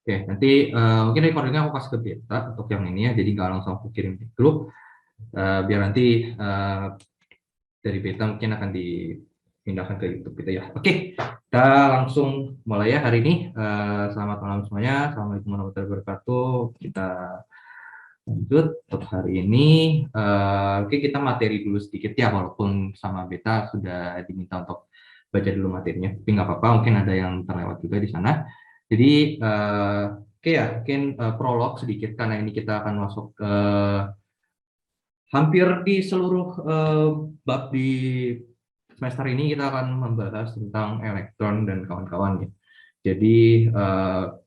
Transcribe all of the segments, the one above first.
Oke, nanti mungkin recordingnya aku kasih ke Beta untuk yang ini ya, jadi nggak langsung aku kirim di grup. Biar nanti dari Beta mungkin akan dipindahkan ke YouTube gitu ya. Oke, kita langsung mulai ya hari ini. Selamat malam semuanya, Assalamualaikum warahmatullahi wabarakatuh. Kita lanjut untuk hari ini. Oke, kita materi dulu sedikit ya, walaupun sama Beta sudah diminta untuk baca dulu materinya, tapi nggak apa-apa, mungkin ada yang terlewat juga di sana. Jadi, oke ya, mungkin prolog sedikit, karena ini kita akan masuk ke hampir di seluruh bab di semester ini kita akan membahas tentang elektron dan kawan-kawan ya. Jadi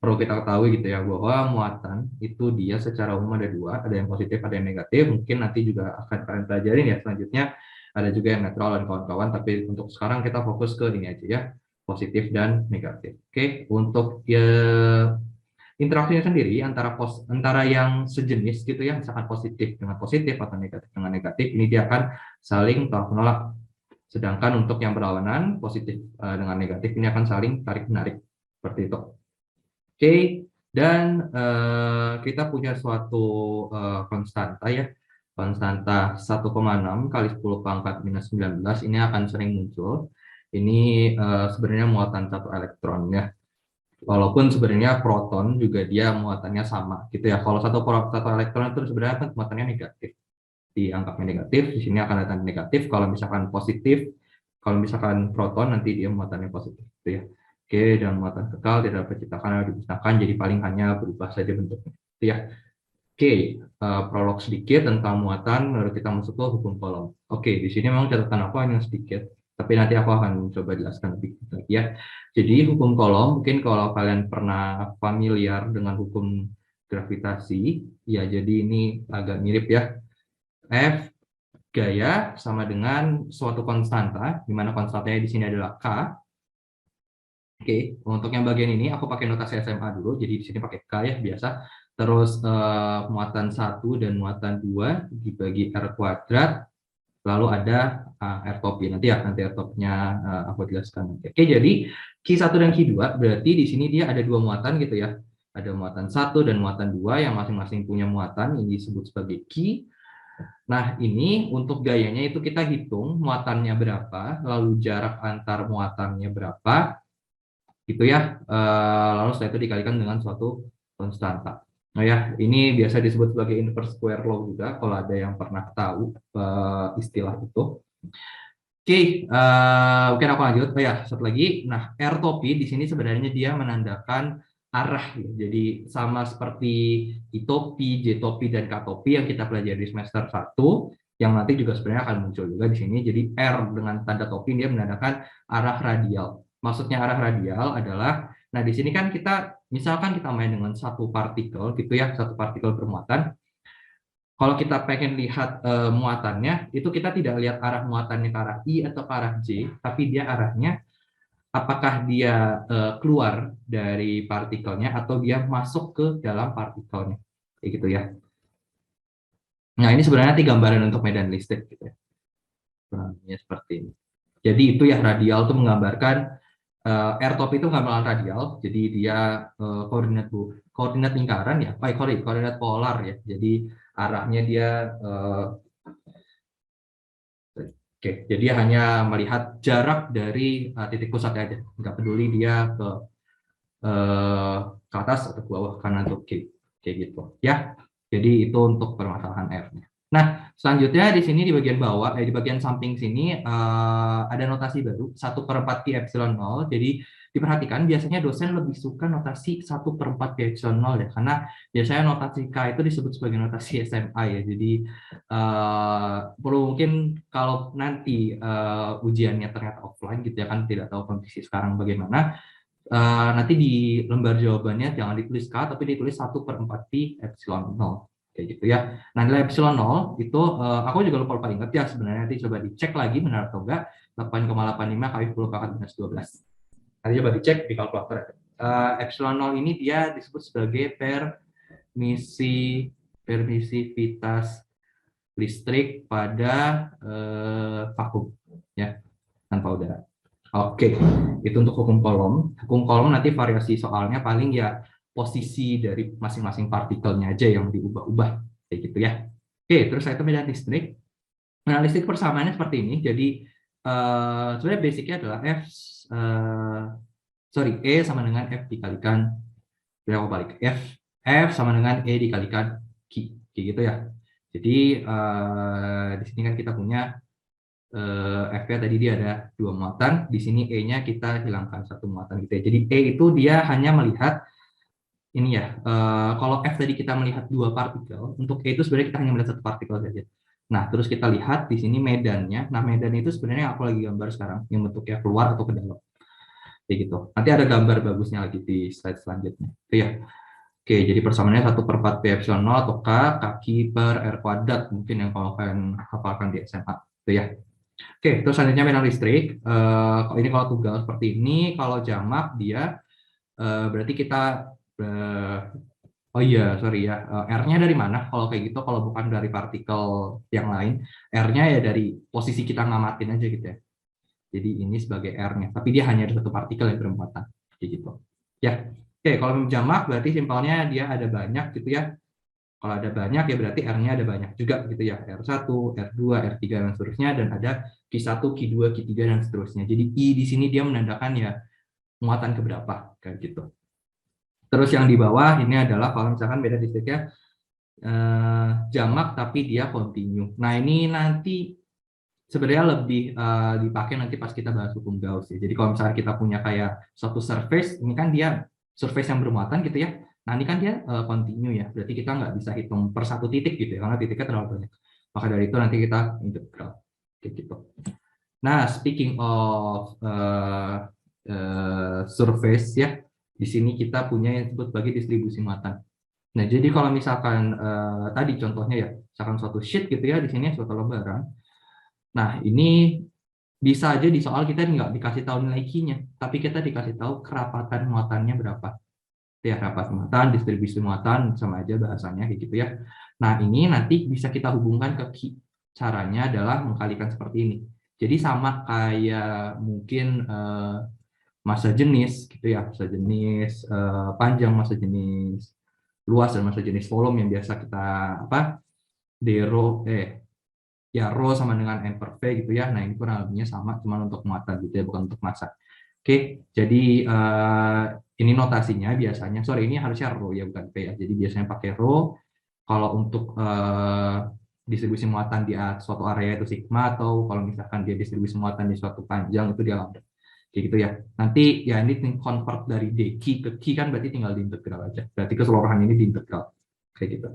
perlu kita ketahui gitu ya bahwa muatan itu dia secara umum ada dua, ada yang positif, ada yang negatif. Mungkin nanti juga akan kalian pelajarin ya selanjutnya. Ada juga yang netral dan kawan-kawan. Tapi untuk sekarang kita fokus ke ini aja ya, positif dan negatif. Oke, untuk ya, interaksinya sendiri antara yang sejenis gitu ya, misalkan positif dengan positif atau negatif dengan negatif, ini dia akan saling tolak menolak. Sedangkan untuk yang berlawanan positif dengan negatif ini akan saling tarik menarik seperti itu. Oke, dan kita punya suatu konstanta ya, konstanta 1,6 kali 10 pangkat minus 19 ini akan sering muncul. Ini sebenarnya muatan satu elektron ya. Walaupun sebenarnya proton juga dia muatannya sama gitu ya. Kalau satu elektron itu sebenarnya kan muatannya negatif, dianggapnya negatif, di sini akan ada negatif. Kalau misalkan positif, kalau misalkan proton nanti dia muatannya positif gitu ya. Oke, dan muatan kekal tidak dapat diciptakan atau dimusnahkan, jadi paling hanya berubah saja bentuknya gitu ya. Oke, prolog sedikit tentang muatan, lalu kita masuk ke hukum Coulomb. Oke, di sini memang catatan aku hanya sedikit, tapi nanti aku akan coba jelaskan lebih lagi ya. Jadi hukum Coulomb, mungkin kalau kalian pernah familiar dengan hukum gravitasi, ya jadi ini agak mirip ya. F gaya sama dengan suatu konstanta, di mana konstantanya di sini adalah K. Oke, untuk yang bagian ini aku pakai notasi SMA dulu, jadi di sini pakai K ya biasa. Terus muatan 1 dan muatan 2 dibagi R kuadrat, lalu ada R top I. Nanti R top-nya aku jelaskan. Oke, jadi Q1 dan Q2 berarti di sini dia ada dua muatan gitu ya. Ada muatan 1 dan muatan 2 yang masing-masing punya muatan, ini disebut sebagai Q. Nah, ini untuk gayanya itu kita hitung muatannya berapa, lalu jarak antar muatannya berapa, gitu ya. Lalu setelah itu dikalikan dengan suatu konstanta. Nah ya, ini biasa disebut sebagai inverse square law juga, kalau ada yang pernah tahu istilah itu. Oke, mungkin aku lanjut. Oh ya, satu lagi. Nah, R topi di sini sebenarnya dia menandakan arah ya. Jadi sama seperti I topi, J topi, dan K topi yang kita pelajari di semester 1, yang nanti juga sebenarnya akan muncul juga di sini. Jadi R dengan tanda topi dia menandakan arah radial. Maksudnya arah radial adalah, nah di sini kan kita, misalkan kita main dengan satu partikel gitu ya, satu partikel bermuatan. Kalau kita pengen lihat muatannya, itu kita tidak lihat arah muatannya ke arah I atau ke arah J, tapi dia arahnya apakah dia keluar dari partikelnya atau dia masuk ke dalam partikelnya, kayak gitu ya. Nah ini sebenarnya nanti gambaran untuk medan listrik gitu ya. Nah, seperti ini. Jadi itu ya, radial itu menggambarkan R top itu gambaran radial, jadi dia koordinat lingkaran ya, koordinat polar ya. Jadi arahnya dia oke, jadi hanya melihat jarak dari titik pusat aja, nggak peduli dia ke atas atau ke bawah, kanan atau kiri, kayak gitu ya. Jadi itu untuk permasalahan R-nya. Nah, selanjutnya di sini di bagian bawah, di bagian samping sini ada notasi baru 1/4 pi epsilon 0. Jadi diperhatikan biasanya dosen lebih suka notasi 1/4 pi epsilon 0 ya, karena biasanya notasi K itu disebut sebagai notasi SMA ya. Jadi perlu mungkin kalau nanti ujiannya ternyata offline gitu ya, kan tidak tahu kondisi sekarang bagaimana. Nanti di lembar jawabannya jangan ditulis K, tapi ditulis 1/4 pi epsilon 0. Kayak gitu ya. Nah, nilai epsilon 0 itu, aku juga lupa ingat ya sebenarnya, nanti coba dicek lagi benar atau enggak. 8,85 kali 10 pangkat minus 12. Nanti coba dicek di kalkulator. Epsilon 0 ini dia disebut sebagai permisivitas listrik pada vakum ya, tanpa udara. Oke, itu untuk hukum Coulomb. Hukum Coulomb nanti variasi soalnya paling ya posisi dari masing-masing partikelnya aja yang diubah-ubah kayak gitu ya. Oke, terus itu medan listrik. Medan listrik persamaannya seperti ini. Jadi sebenarnya basicnya adalah E sama dengan F dikalikan, aku balik F sama dengan E dikalikan Q, kayak gitu ya. Jadi di sini kan kita punya F-nya tadi dia ada 2 muatan, di sini E-nya kita hilangkan 1 muatan gitu ya. Jadi E itu dia hanya melihat ini ya, kalau F tadi kita melihat 2 partikel, untuk E itu sebenarnya kita hanya melihat 1 partikel saja. Nah, terus kita lihat di sini medannya. Nah, medan itu sebenarnya aku lagi gambar sekarang, yang bentuknya keluar atau ke dalam. Kayak gitu. Nanti ada gambar bagusnya lagi di slide selanjutnya. Itu ya. Oke, jadi persamaannya 1/4 P epsilon 0 atau K kaki per R kuadrat, mungkin yang kalau kalian hafalkan di SMA. Itu ya. Oke, terus selanjutnya medan listrik. Ini kalau tunggal seperti ini, kalau jamak dia berarti kita oh iya, sorry ya, R-nya dari mana? Kalau kayak gitu, kalau bukan dari partikel yang lain, R-nya ya dari posisi kita ngamatin aja gitu ya. Jadi ini sebagai R-nya, tapi dia hanya ada 1 partikel yang bermuatan, kayak gitu. Ya, oke, kalau jamak berarti simpelnya dia ada banyak gitu ya. Kalau ada banyak ya berarti R-nya ada banyak juga gitu ya. R1, R2, R3 dan seterusnya, dan ada Q1, Q2, Q3 dan seterusnya. Jadi I di sini dia menandakan ya muatan keberapa kayak gitu. Terus yang di bawah ini adalah kalau misalkan beda listriknya jamak tapi dia kontinu. Nah, ini nanti sebenarnya lebih dipakai nanti pas kita bahas hukum Gauss ya. Jadi kalau misalnya kita punya kayak suatu surface, ini kan dia surface yang bermuatan gitu ya. Nah, ini kan dia kontinu ya. Berarti kita nggak bisa hitung per 1 titik gitu ya, karena titiknya terlalu banyak. Maka dari itu nanti kita integral kayak gitu. Nah, speaking of surface ya, di sini kita punya yang disebut sebagai distribusi muatan. Nah, jadi kalau misalkan tadi contohnya ya, misalkan suatu sheet gitu ya, di sini suatu lembaran. Nah, ini bisa aja di soal kita nggak dikasih tahu nilai Q-nya, tapi kita dikasih tahu kerapatan muatannya berapa. Ya, rapat muatan, distribusi muatan, sama aja bahasanya kayak gitu ya. Nah, ini nanti bisa kita hubungkan ke Q. Caranya adalah mengkalikan seperti ini. Jadi sama kayak mungkin masa jenis gitu ya, masa jenis panjang, masa jenis luas, dan masa jenis volume yang biasa kita apa ya rho sama dengan m per v gitu ya. Nah, ini kurang lebihnya sama, cuma untuk muatan gitu ya, bukan untuk massa. Oke, jadi ini notasinya biasanya, sorry ini harusnya rho ya, bukan p ya. Jadi biasanya pakai rho. Kalau untuk distribusi muatan di suatu area itu sigma, atau kalau misalkan dia distribusi muatan di suatu panjang itu dia lambda. Kayak gitu ya. Nanti ya ini convert dari dq ke q kan berarti tinggal diintegral aja. Berarti keseluruhan ini diintegral. Kayak gitu.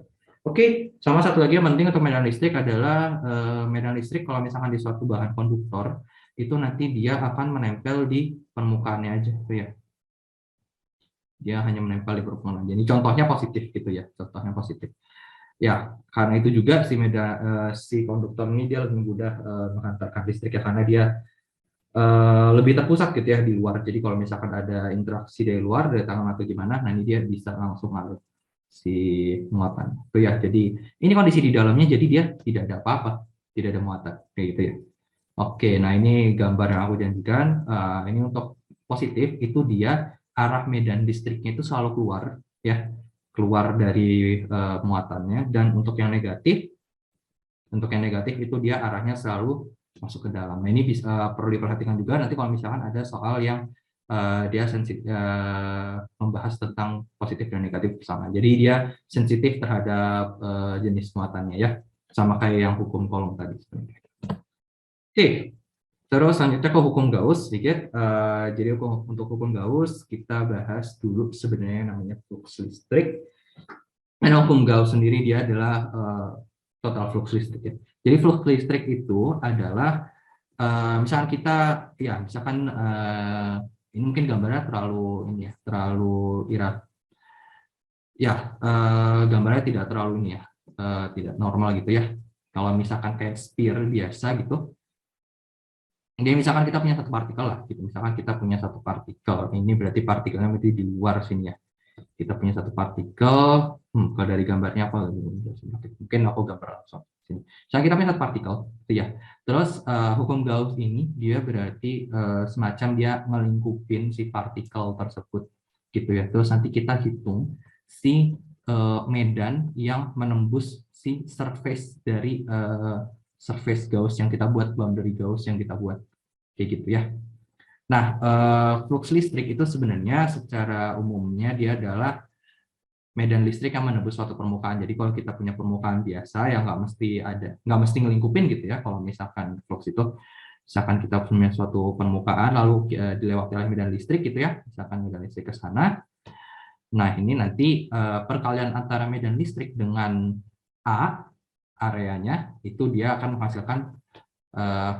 Oke, sama satu lagi yang penting untuk medan listrik adalah medan listrik kalau misalkan di suatu bahan konduktor itu nanti dia akan menempel di permukaannya aja tuh ya. Dia hanya menempel di permukaan aja. Ini contohnya positif gitu ya, contohnya positif. Ya, karena itu juga si konduktor ini dia lebih mudah menghantarkan listrik ya, karena dia lebih terpusat gitu ya di luar. Jadi kalau misalkan ada interaksi dari luar, dari tangan atau gimana, nah ini dia bisa langsung ngalir si muatan. Itu ya. Jadi ini kondisi di dalamnya, jadi dia tidak ada apa-apa, tidak ada muatan kayak gitu ya. Oke, nah ini gambar yang aku janjikan. Ini untuk positif itu dia arah medan listriknya itu selalu keluar ya, keluar dari muatannya. Dan untuk yang negatif itu dia arahnya selalu masuk ke dalam. Nah, ini bisa perlu diperhatikan juga nanti kalau misalkan ada soal yang dia membahas tentang positif dan negatif bersama. Jadi dia sensitif terhadap jenis muatannya ya, sama kayak yang hukum kolom tadi. Oke, terus selanjutnya ke hukum Gauss sedikit. Jadi untuk hukum Gauss kita bahas dulu sebenarnya namanya flux listrik. Dan hukum Gauss sendiri dia adalah total flux listrik ya. Jadi flux listrik itu adalah misalkan kita ya misalkan ini mungkin gambarnya terlalu ini ya, terlalu ya gambarnya tidak terlalu ini ya, tidak normal gitu ya. Kalau misalkan kayak sphere biasa gitu, jadi misalkan kita punya satu partikel lah, gitu. Misalkan kita punya satu partikel, ini berarti partikelnya berarti di luar sini ya. Kita punya satu partikel, kalau dari gambarnya apa? Mungkin aku gambar langsung sini. Misalkan kita punya satu partikel, gitu ya. Terus hukum Gauss ini dia berarti semacam dia ngelingkupin si partikel tersebut. gitu ya. Terus nanti kita hitung si medan yang menembus si surface dari surface Gauss yang kita buat, boundary Gauss yang kita buat, kayak gitu ya. Nah, flux listrik itu sebenarnya secara umumnya dia adalah medan listrik yang menembus suatu permukaan. Jadi kalau kita punya permukaan biasa yang nggak mesti ngelingkupin gitu ya. Kalau misalkan flux itu, misalkan kita punya suatu permukaan lalu dilewati oleh medan listrik gitu ya, misalkan medan listrik ke sana. Nah ini nanti perkalian antara medan listrik dengan A areanya itu dia akan menghasilkan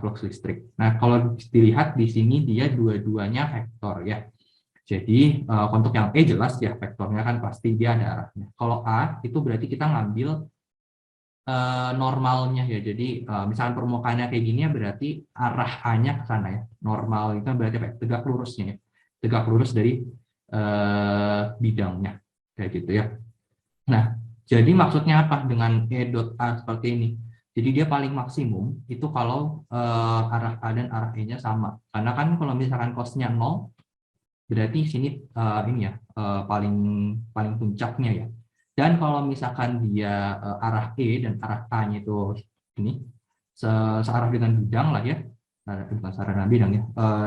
flux listrik. Nah kalau dilihat di sini dia dua-duanya vektor ya. Jadi untuk yang E jelas ya vektornya kan pasti dia ada arahnya. Kalau A itu berarti kita ngambil normalnya ya. Jadi misalkan permukaannya kayak gini ya berarti arah A-nya ke sana ya. Normal itu berarti apa? Tegak lurusnya ya. Tegak lurus dari bidangnya kayak gitu ya. Nah, jadi maksudnya apa dengan E dot A seperti ini? Jadi dia paling maksimum itu kalau arah A dan arah E-nya sama. Karena kan kalau misalkan cos-nya 0 berarti sini ini ya paling puncaknya ya. Dan kalau misalkan dia arah E dan arah A-nya itu ini searah dengan bidang lah ya, bukan searah dengan bidang ya,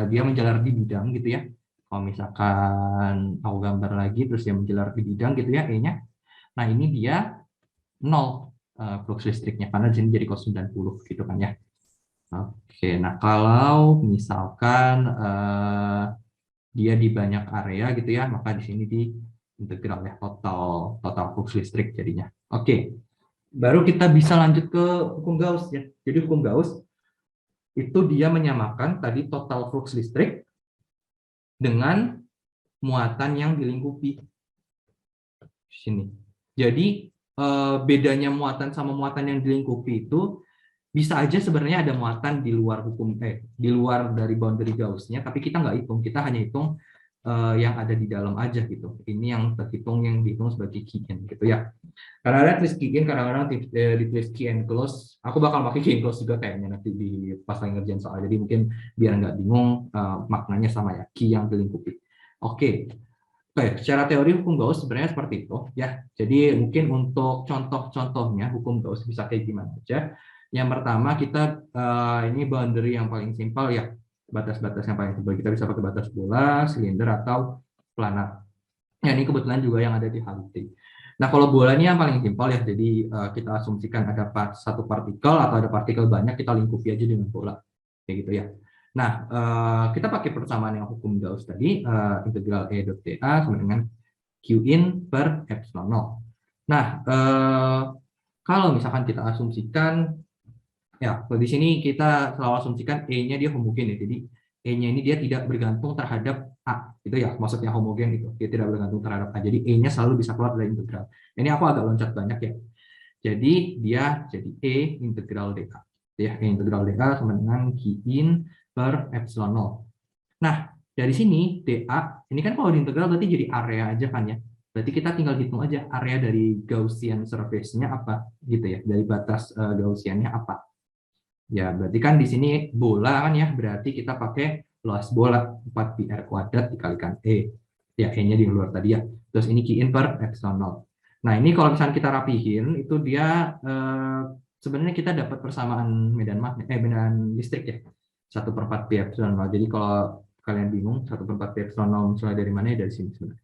dia menjalar di bidang gitu ya. Kalau misalkan aku gambar lagi terus dia menjalar di bidang gitu ya E-nya, nah ini dia 0 flux listriknya karena di sini jadi cos 90 gitu kan ya. Oke, nah kalau misalkan dia di banyak area gitu ya, maka di sini di integral ya, total flux listrik jadinya. Oke, baru kita bisa lanjut ke hukum Gauss ya. Jadi hukum Gauss itu dia menyamakan tadi total flux listrik dengan muatan yang dilingkupi di sini. Jadi bedanya muatan sama muatan yang dilingkupi itu bisa aja sebenarnya ada muatan di luar di luar dari boundary Gauss-nya, tapi kita nggak hitung, kita hanya hitung yang ada di dalam aja gitu. Ini yang terhitung, yang dihitung sebagai key in gitu ya. Kadang-kadang tulis key in, kadang-kadang ditulis key and close. Aku bakal pakai key and close juga kayaknya nanti di pas lagi ngerjain soal. Jadi mungkin biar nggak bingung maknanya sama ya, key yang dilingkupi. Oke. Oke, secara teori hukum Gauss sebenarnya seperti itu ya. Jadi mungkin untuk contoh-contohnya hukum Gauss bisa kayak gimana aja. Yang pertama kita ini boundary yang paling simpel ya, batas-batas yang paling simpel. Kita bisa pakai batas bola, silinder atau planar. Ya ini kebetulan juga yang ada di HLT. Nah kalau bola ini yang paling simpel ya, jadi kita asumsikan ada satu partikel atau ada partikel banyak, kita lingkupi aja dengan bola, kayak gitu ya. Nah, kita pakai persamaan yang hukum Gauss tadi, integral E dot dA sama dengan Q in per epsilon 0. Nah, kalau misalkan kita asumsikan, ya di sini kita selalu asumsikan E-nya dia homogen ya, jadi E-nya ini dia tidak bergantung terhadap A, itu ya maksudnya homogen itu, dia tidak bergantung terhadap A, jadi E-nya selalu bisa keluar dari integral. Ini aku agak loncat banyak ya, jadi dia jadi E integral dA. Ya, E integral dA sama dengan Q in per epsilon 0. Nah, dari sini dA, ini kan kalau diintegral berarti jadi area aja kan ya. Berarti kita tinggal hitung aja area dari Gaussian surface-nya apa gitu ya, dari batas Gaussian-nya apa. Ya, berarti kan di sini bola kan ya, berarti kita pakai luas bola 4 pi r kuadrat dikalikan E. Ya, E-nya di luar tadi ya. Terus ini Q in per epsilon 0. Nah, ini kalau misalnya kita rapihin, itu dia sebenarnya kita dapat persamaan medan listrik ya. 1/4 pi epsilon 0. Jadi kalau kalian bingung, 1/4 pi epsilon 0 misalnya dari mana ya, dari sini sebenarnya.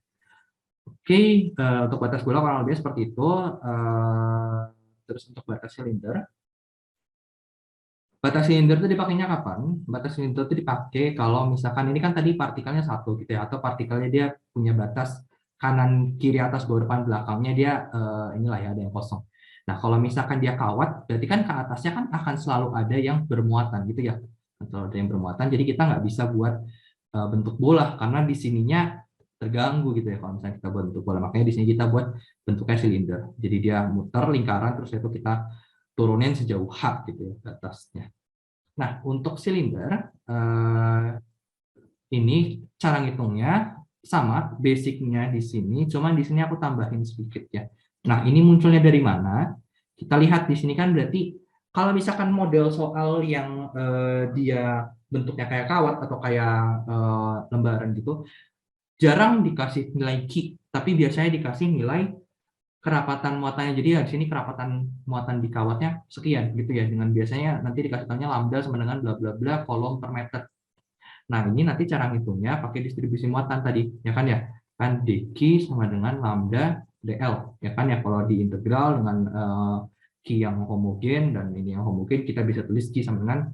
Oke, untuk batas bola kurang lebih seperti itu. Terus untuk batas silinder, batas silinder itu dipakainya kapan? Batas silinder itu dipakai kalau misalkan ini kan tadi partikelnya satu gitu ya, atau partikelnya dia punya batas kanan, kiri, atas, bawah, depan, belakangnya dia inilah ya ada yang kosong. Nah kalau misalkan dia kawat, berarti kan ke atasnya kan akan selalu ada yang bermuatan gitu ya, atau ada yang bermuatan. Jadi kita nggak bisa buat bentuk bola karena di sininya terganggu gitu ya kalau misalnya kita buat bentuk bola. Makanya di sini kita buat bentuknya silinder. Jadi dia muter lingkaran terus itu kita turunin sejauh H gitu ya ke atasnya. Nah, untuk silinder, ini cara ngitungnya sama, basicnya di sini, cuman di sini aku tambahin sedikit ya. Nah, ini munculnya dari mana? Kita lihat di sini kan berarti kalau misalkan model soal yang dia bentuknya kayak kawat atau kayak lembaran gitu, jarang dikasih nilai Q, tapi biasanya dikasih nilai kerapatan muatannya. Jadi ya di sini kerapatan muatan di kawatnya sekian gitu ya. Dengan biasanya nanti dikasih tanya lambda sama dengan bla bla bla kolom per meter. Nah, ini nanti cara ngitungnya pakai distribusi muatan tadi, ya kan ya? Kan dq sama dengan lambda dl, ya kan ya? Kalau di integral dengan Q yang homogen dan ini yang homogen, kita bisa tulis Q sama dengan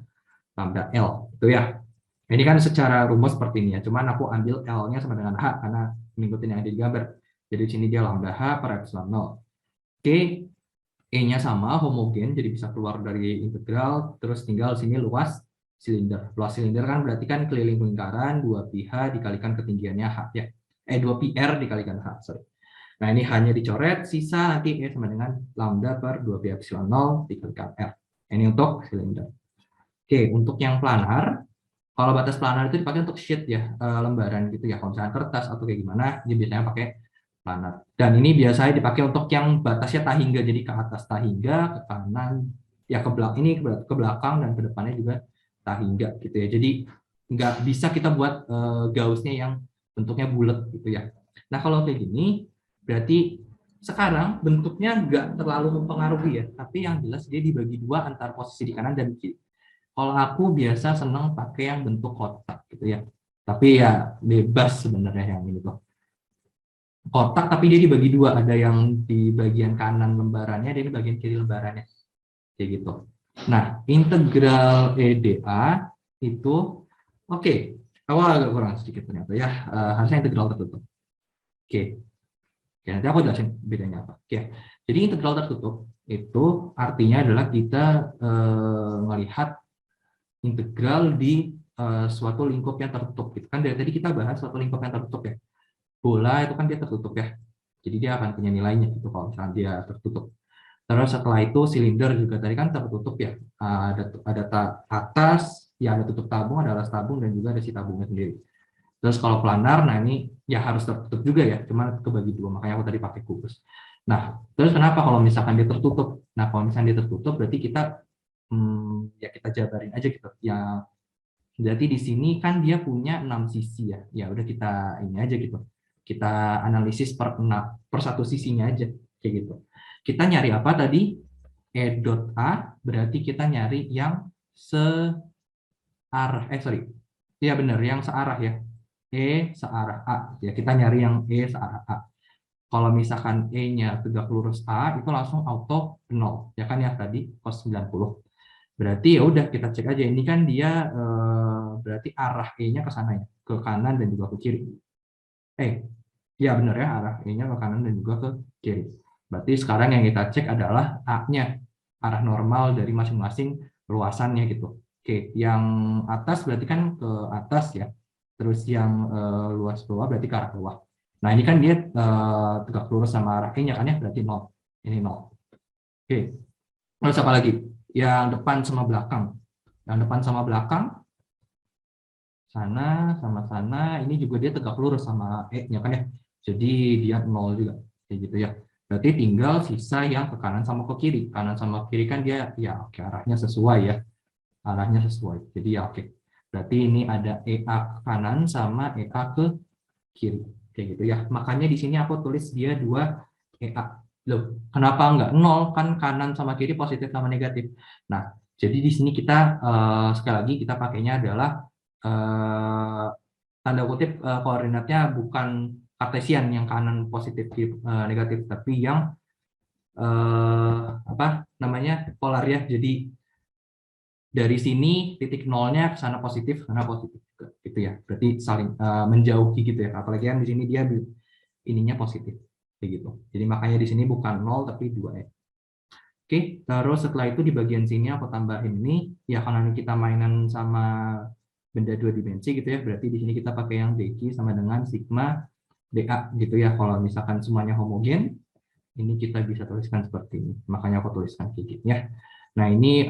lambda L, itu ya. Ini kan secara rumus seperti ini ya, cuman aku ambil L-nya sama dengan H karena mengikuti yang ada di gambar. Jadi di sini dia lambda H per epsilon 0. Oke, E-nya sama, homogen, jadi bisa keluar dari integral, terus tinggal sini luas silinder. Luas silinder kan berarti kan keliling lingkaran, 2πh dikalikan ketinggiannya H ya. 2πr dikalikan H, sorry. Nah, ini hanya dicoret, sisa nanti E sama dengan lambda per 2π epsilon 0 dikalikan R. Ini untuk silinder. Oke, untuk yang planar, kalau batas planar itu dipakai untuk sheet ya, lembaran gitu ya. Kalau misalnya kertas atau kayak gimana, dia biasanya pakai planar. Dan ini biasanya dipakai untuk yang batasnya tahingga, jadi ke atas tahingga, ke kanan, ya ke belakang ini ke belakang dan ke depannya juga tahingga gitu ya. Jadi nggak bisa kita buat gaussnya yang bentuknya bulat gitu ya. Nah kalau kayak gini, berarti sekarang bentuknya nggak terlalu mempengaruhi ya, tapi yang jelas dia dibagi dua antara posisi di kanan dan kiri. Kalau aku biasa senang pakai yang bentuk kotak gitu ya. Tapi ya bebas sebenarnya yang ini tuh. Kotak tapi dia dibagi dua, ada yang di bagian kanan lembarannya, ada di bagian kiri lembarannya. Kayak gitu. Nah, integral EDA itu oke. Awal agak kurang sedikit ternyata ya. Harusnya integral tertutup. Oke. Oke, nanti aku jelasin bedanya apa. Oke. Jadi integral tertutup itu artinya adalah kita melihat integral di suatu lingkup yang tertutup. Gitu. Kan dari tadi kita bahas suatu lingkup yang tertutup ya. Bola itu kan dia tertutup ya. Jadi dia akan punya nilainya gitu kalau misalnya dia tertutup. Terus setelah itu silinder juga tadi kan tertutup ya. Ada atas, ya ada tutup tabung, ada alas tabung dan juga ada si tabungnya sendiri. Terus kalau planar, nah ini ya harus tertutup juga ya. Cuma kebagi dua, makanya aku tadi pakai kubus. Nah, terus kenapa kalau misalkan dia tertutup? Nah, kalau misalkan dia tertutup berarti kita ya kita jabarin aja gitu. Ya berarti di sini kan dia punya 6 sisi ya. Ya udah kita ini aja gitu. Kita analisis per satu sisinya aja kayak gitu. Kita nyari apa tadi? E dot A berarti kita nyari yang searah. Sorry. Iya benar, yang searah ya. E searah A. Ya kita nyari yang E searah A. Kalau misalkan E-nya tegak lurus A itu langsung auto 0. Ya kan ya tadi cos 90. Berarti ya udah kita cek aja ini kan dia berarti arah E-nya ke sana ya, ke kanan dan juga ke kiri. Ya benar ya, arah E-nya ke kanan dan juga ke kiri. Berarti sekarang yang kita cek adalah A-nya, arah normal dari masing-masing luasannya gitu. Oke, yang atas berarti kan ke atas ya. Terus yang luas bawah berarti ke arah bawah. Nah, ini kan dia tegak lurus sama arah E-nya kan ya, berarti 0. Ini 0. Oke. Terus apa lagi? Yang depan sama belakang. Yang depan sama belakang sana sama sana ini juga dia tegak lurus sama E-nya kan ya. Jadi dia 0 juga. Kayak gitu ya. Berarti tinggal sisa yang ke kanan sama ke kiri. Kanan sama kiri kan dia ya oke arahnya sesuai ya. Arahnya sesuai. Jadi ya oke. Berarti ini ada EA ke kanan sama EA ke kiri. Kayak gitu ya. Makanya di sini aku tulis dia 2 EA. Loh, kenapa enggak 0? Kan kanan sama kiri positif sama negatif. Nah, jadi di sini kita sekali lagi kita pakainya adalah tanda kutip koordinatnya bukan kartesian yang kanan positif negatif, tapi yang apa namanya polar ya. Jadi dari sini titik nolnya ke sana positif, sana positif juga, gitu ya. Berarti saling menjauhi gitu ya. Apalagi kan di sini dia ininya positif, kayak gitu. Jadi makanya di sini bukan 0 tapi 2 ya. Oke, terus setelah itu di bagian sini aku tambahin ini, ya karena kita mainan sama benda 2 dimensi gitu ya, berarti di sini kita pakai yang dq sama dengan sigma dA gitu ya. Kalau misalkan semuanya homogen, ini kita bisa tuliskan seperti ini. Makanya aku tuliskan kayak gitu ya. Nah ini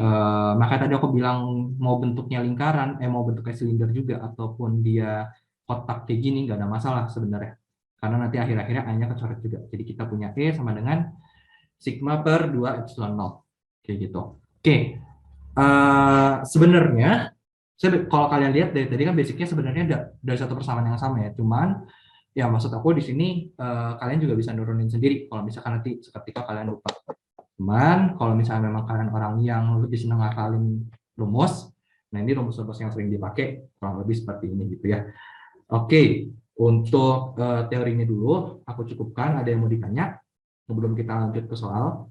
maka tadi aku bilang mau bentuknya lingkaran, mau bentuknya silinder juga, ataupun dia kotak kayak gini, nggak ada masalah sebenarnya. Karena nanti akhir-akhirnya A-nya kecoret juga. Jadi kita punya E sama dengan sigma per 2 epsilon 0. Kayak gitu. Oke. Sebenarnya kalau kalian lihat dari tadi kan basicnya sebenarnya dari satu persamaan yang sama ya. Cuman Ya, maksud aku di sini kalian juga bisa nurunin sendiri kalau misalkan nanti seketika kalian lupa. Cuman kalau misalnya memang kalian orang yang lebih senang ngafalin rumus, nah ini rumus-rumus yang sering dipakai kurang lebih seperti ini gitu ya. Oke, untuk teorinya dulu aku cukupkan. Ada yang mau ditanya sebelum kita lanjut ke soal?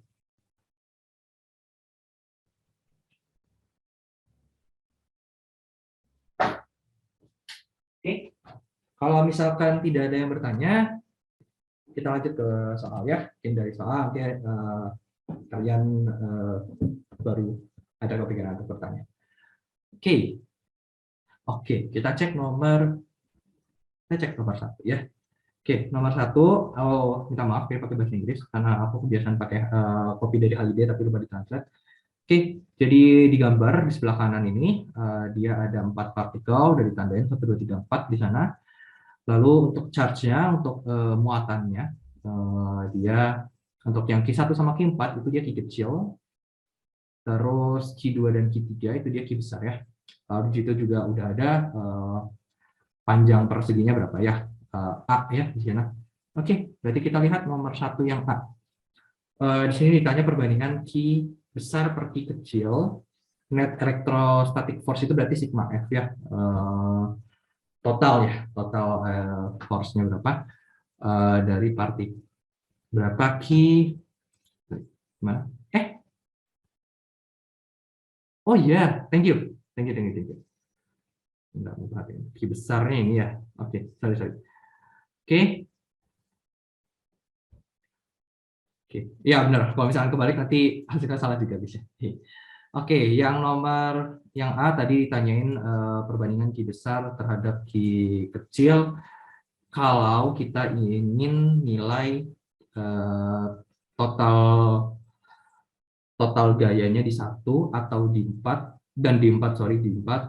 Oke, kalau misalkan tidak ada yang bertanya, kita lanjut ke soal ya. Mungkin dari soal nanti kalian baru ada kepikiran untuk bertanya. Oke, oke, kita cek nomor satu ya. Oke, nomor satu, minta maaf ya pakai bahasa Inggris karena aku kebiasaan pakai copy dari Haliday tapi lupa ditranslate. Oke, jadi di gambar di sebelah kanan ini dia ada 4 partikel, udah ditandain 1, 2, 3, 4 di sana. Lalu untuk charge-nya, untuk muatannya, dia untuk yang Q1 sama Q4 itu dia Q kecil, terus Q2 dan Q3 itu dia Q besar ya. Lalu di situ juga udah ada panjang perseginya berapa ya, A ya di sana. Oke, berarti kita lihat nomor satu yang A. Di sini ditanya perbandingan Q besar per Q kecil, net electrostatic force itu berarti sigma F ya. Total ya, total force-nya berapa dari partikel. Berapa Q, mana? Oh iya, yeah. Thank you. Thank you. Enggak, Q besarnya ini ya. Oke, sorry. Oke. Oke, ya benar. Kalau misalkan kebalik nanti hasilnya salah juga bisa. Oke, yang nomor yang A tadi ditanyain perbandingan Q besar terhadap Q kecil. Kalau kita ingin nilai total total gayanya di 1 atau di 4 dan di 4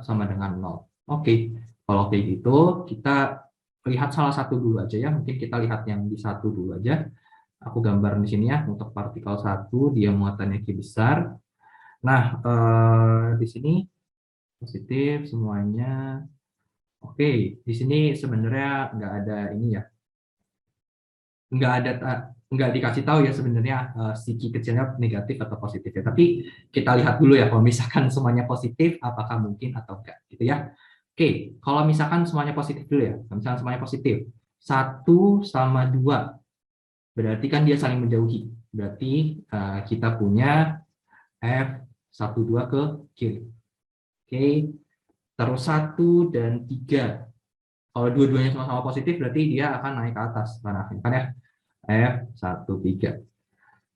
sama dengan 0. Oke, kalau kayak gitu kita lihat salah satu dulu aja ya. Mungkin kita lihat yang di 1 dulu aja. Aku gambar di sini ya untuk partikel 1 dia muatannya Q besar. Nah, di sini positif semuanya. Oke, di sini sebenarnya nggak ada ini ya. Nggak dikasih tahu ya sebenarnya si Q kecilnya negatif atau positif ya. Tapi kita lihat dulu ya kalau misalkan semuanya positif apakah mungkin atau enggak gitu ya. Oke, kalau misalkan semuanya positif dulu ya. Kalau misalkan semuanya positif, 1 sama 2 berarti kan dia saling menjauhi. Berarti kita punya F12 ke kiri. Oke, terus 1 dan 3. Kalau dua-duanya sama-sama positif berarti dia akan naik ke atas panahnya kan ya. F13.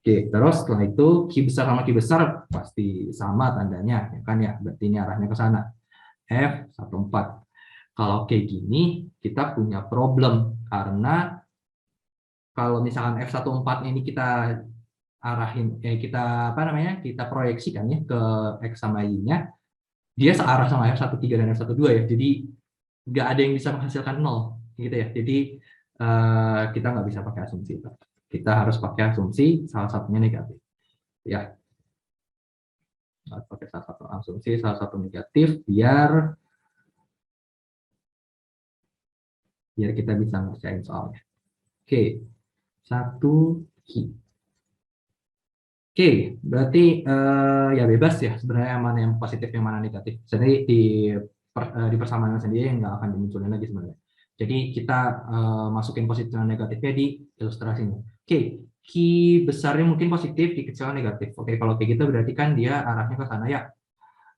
Oke, terus setelah itu Q besar sama Q besar pasti sama tandanya, ya kan ya? Berarti ini arahnya ke sana. F14. Kalau kayak gini, kita punya problem. Karena kalau misalkan F14 ini kita arahin, kita apa namanya? Kita proyeksikan ya ke X sama Y-nya, dia searah sama F13 dan F12 ya. Jadi nggak ada yang bisa menghasilkan nol, gitu ya. Jadi kita nggak bisa pakai asumsi itu. Kita harus pakai asumsi salah satunya negatif. Ya, harus pakai salah satu asumsi, salah satu negatif, biar kita bisa ngerjain soalnya. Oke, 1 Q. Oke, berarti ya bebas ya sebenarnya mana yang positif, yang mana negatif. Jadi di persamaan sendiri nggak akan dimunculin lagi sebenarnya. Jadi kita masukin positif dan negatifnya di ilustrasinya. Oke, Q besarnya mungkin positif, Q kecilnya negatif. Oke, kalau kayak gitu berarti kan dia arahnya ke sana ya.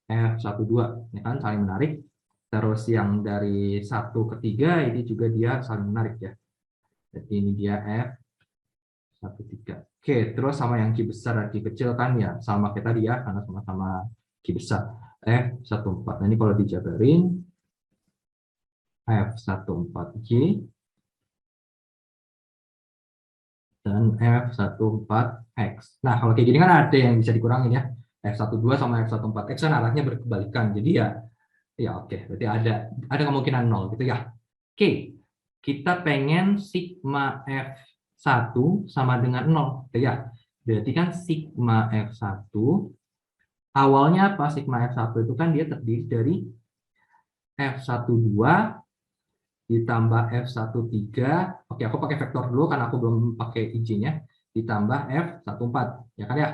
F12, ya kan, saling menarik. Terus yang dari 1 ke 3 ini juga dia saling menarik ya. Jadi ini dia F13. Oke, terus sama yang Q besar dan Q kecil kan ya sama kita dia karena sama-sama Q besar. F14. Nah, ini kalau dijabarin F14G dan F14X. Nah, kalau kayak gini kan ada yang bisa dikurangin ya. F12 sama F14X kan arahnya berkebalikan. Jadi ya oke, berarti ada kemungkinan 0 gitu ya. Oke, kita pengen sigma F1 sama dengan 0 gitu ya. Berarti kan sigma F1 awalnya apa? Sigma F1 itu kan dia terdiri dari F12 ditambah F13. Oke, aku pakai vektor dulu karena aku belum pakai IJ-nya, ditambah F14, ya kan ya?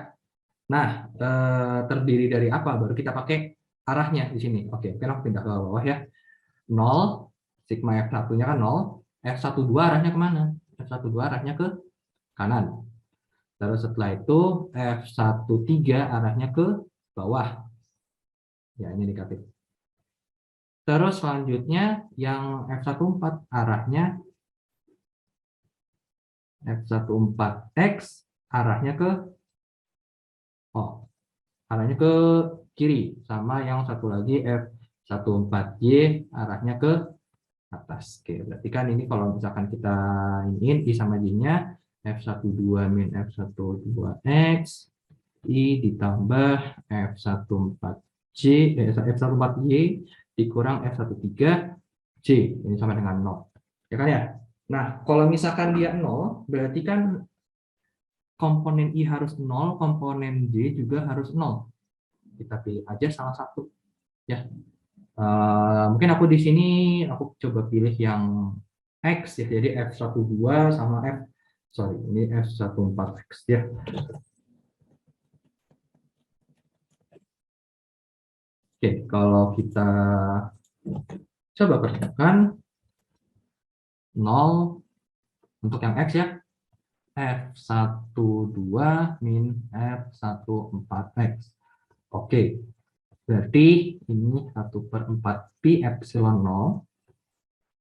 Nah, terdiri dari apa? Baru kita pakai arahnya di sini. Oke, mungkin aku pindah ke bawah ya. 0, sigma F1-nya kan 0, F12 arahnya kemana? F12 arahnya ke kanan. Terus setelah itu F13 arahnya ke bawah. Ya, ini negatif. Terus selanjutnya yang F14 arahnya F14X arahnya ke arahnya ke kiri, sama yang satu lagi F14Y arahnya ke atas. Oke, berarti kan ini kalau misalkan kita ingin I sama J-nya F12 min F12X I ditambah F14J F14Y dikurang F13J, ini sama dengan 0. Ya kan ya? Nah, kalau misalkan dia 0, berarti kan komponen I harus 0, komponen J juga harus 0. Kita pilih aja salah satu. Ya. Mungkin aku di sini aku coba pilih yang X ya. Jadi F12 sama ini F14X ya. Oke, kalau kita coba kerjakan 0 untuk yang X ya. F12 min F14X. Oke, berarti ini 1/4 pi epsilon 0.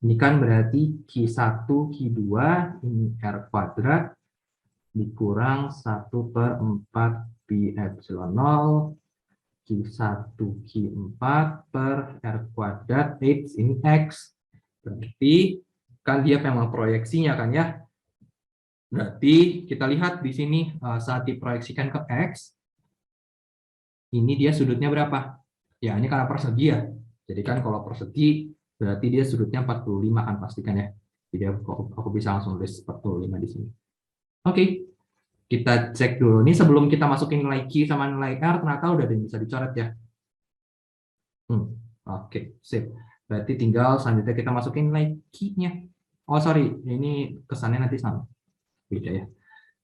Ini kan berarti Q1, Q2, ini R kuadrat, dikurang 1/4 pi epsilon 0, Q1, Q4 per R kuadrat, X, ini X. Berarti kan dia memang proyeksinya kan ya. Berarti kita lihat di sini saat diproyeksikan ke X, ini dia sudutnya berapa? Ya, ini karena persegi ya. Jadi kan kalau persegi, berarti dia sudutnya 45 kan pastikan ya. Jadi aku bisa langsung tulis 45 di sini. Oke, kita cek dulu. Ini sebelum kita masukin nilai Q sama nilai R, ternyata udah ada yang bisa dicoret ya. Oke, sip. Berarti tinggal selanjutnya kita masukin nilai Q-nya. Oh, sorry. Ini kesannya nanti sama. Beda ya.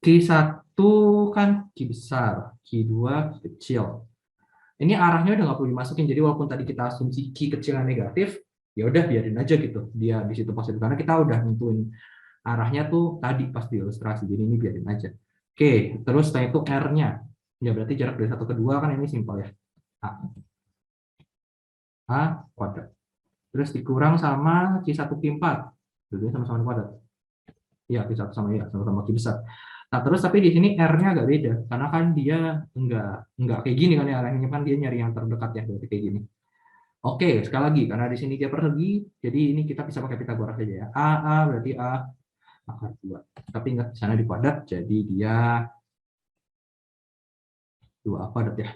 Q1 kan Q besar, Q2 kecil. Ini arahnya udah nggak perlu dimasukin, jadi walaupun tadi kita asumsi Q kecilnya negatif, ya udah biarin aja gitu, dia di situ positif karena kita udah nentuin arahnya tuh tadi pas di ilustrasi, jadi ini biarin aja. Oke, terus setelah itu R-nya, ya berarti jarak dari 1 ke 2 kan ini simpel ya, A kuadrat, terus dikurang sama Q1 Q4, dua sama-sama kuadrat, ya Q1 sama Q besar. Nah, terus tapi di sini R-nya agak beda, karena kan dia enggak kayak gini kan ya, arahnya kan dia nyari yang terdekat ya, berarti kayak gini. Oke, sekali lagi, karena di sini dia persegi, jadi ini kita bisa pakai Pitagoras saja ya. A berarti A akar 2. Tapi ingat, di sana di kuadrat, jadi dia 2A kuadrat ya.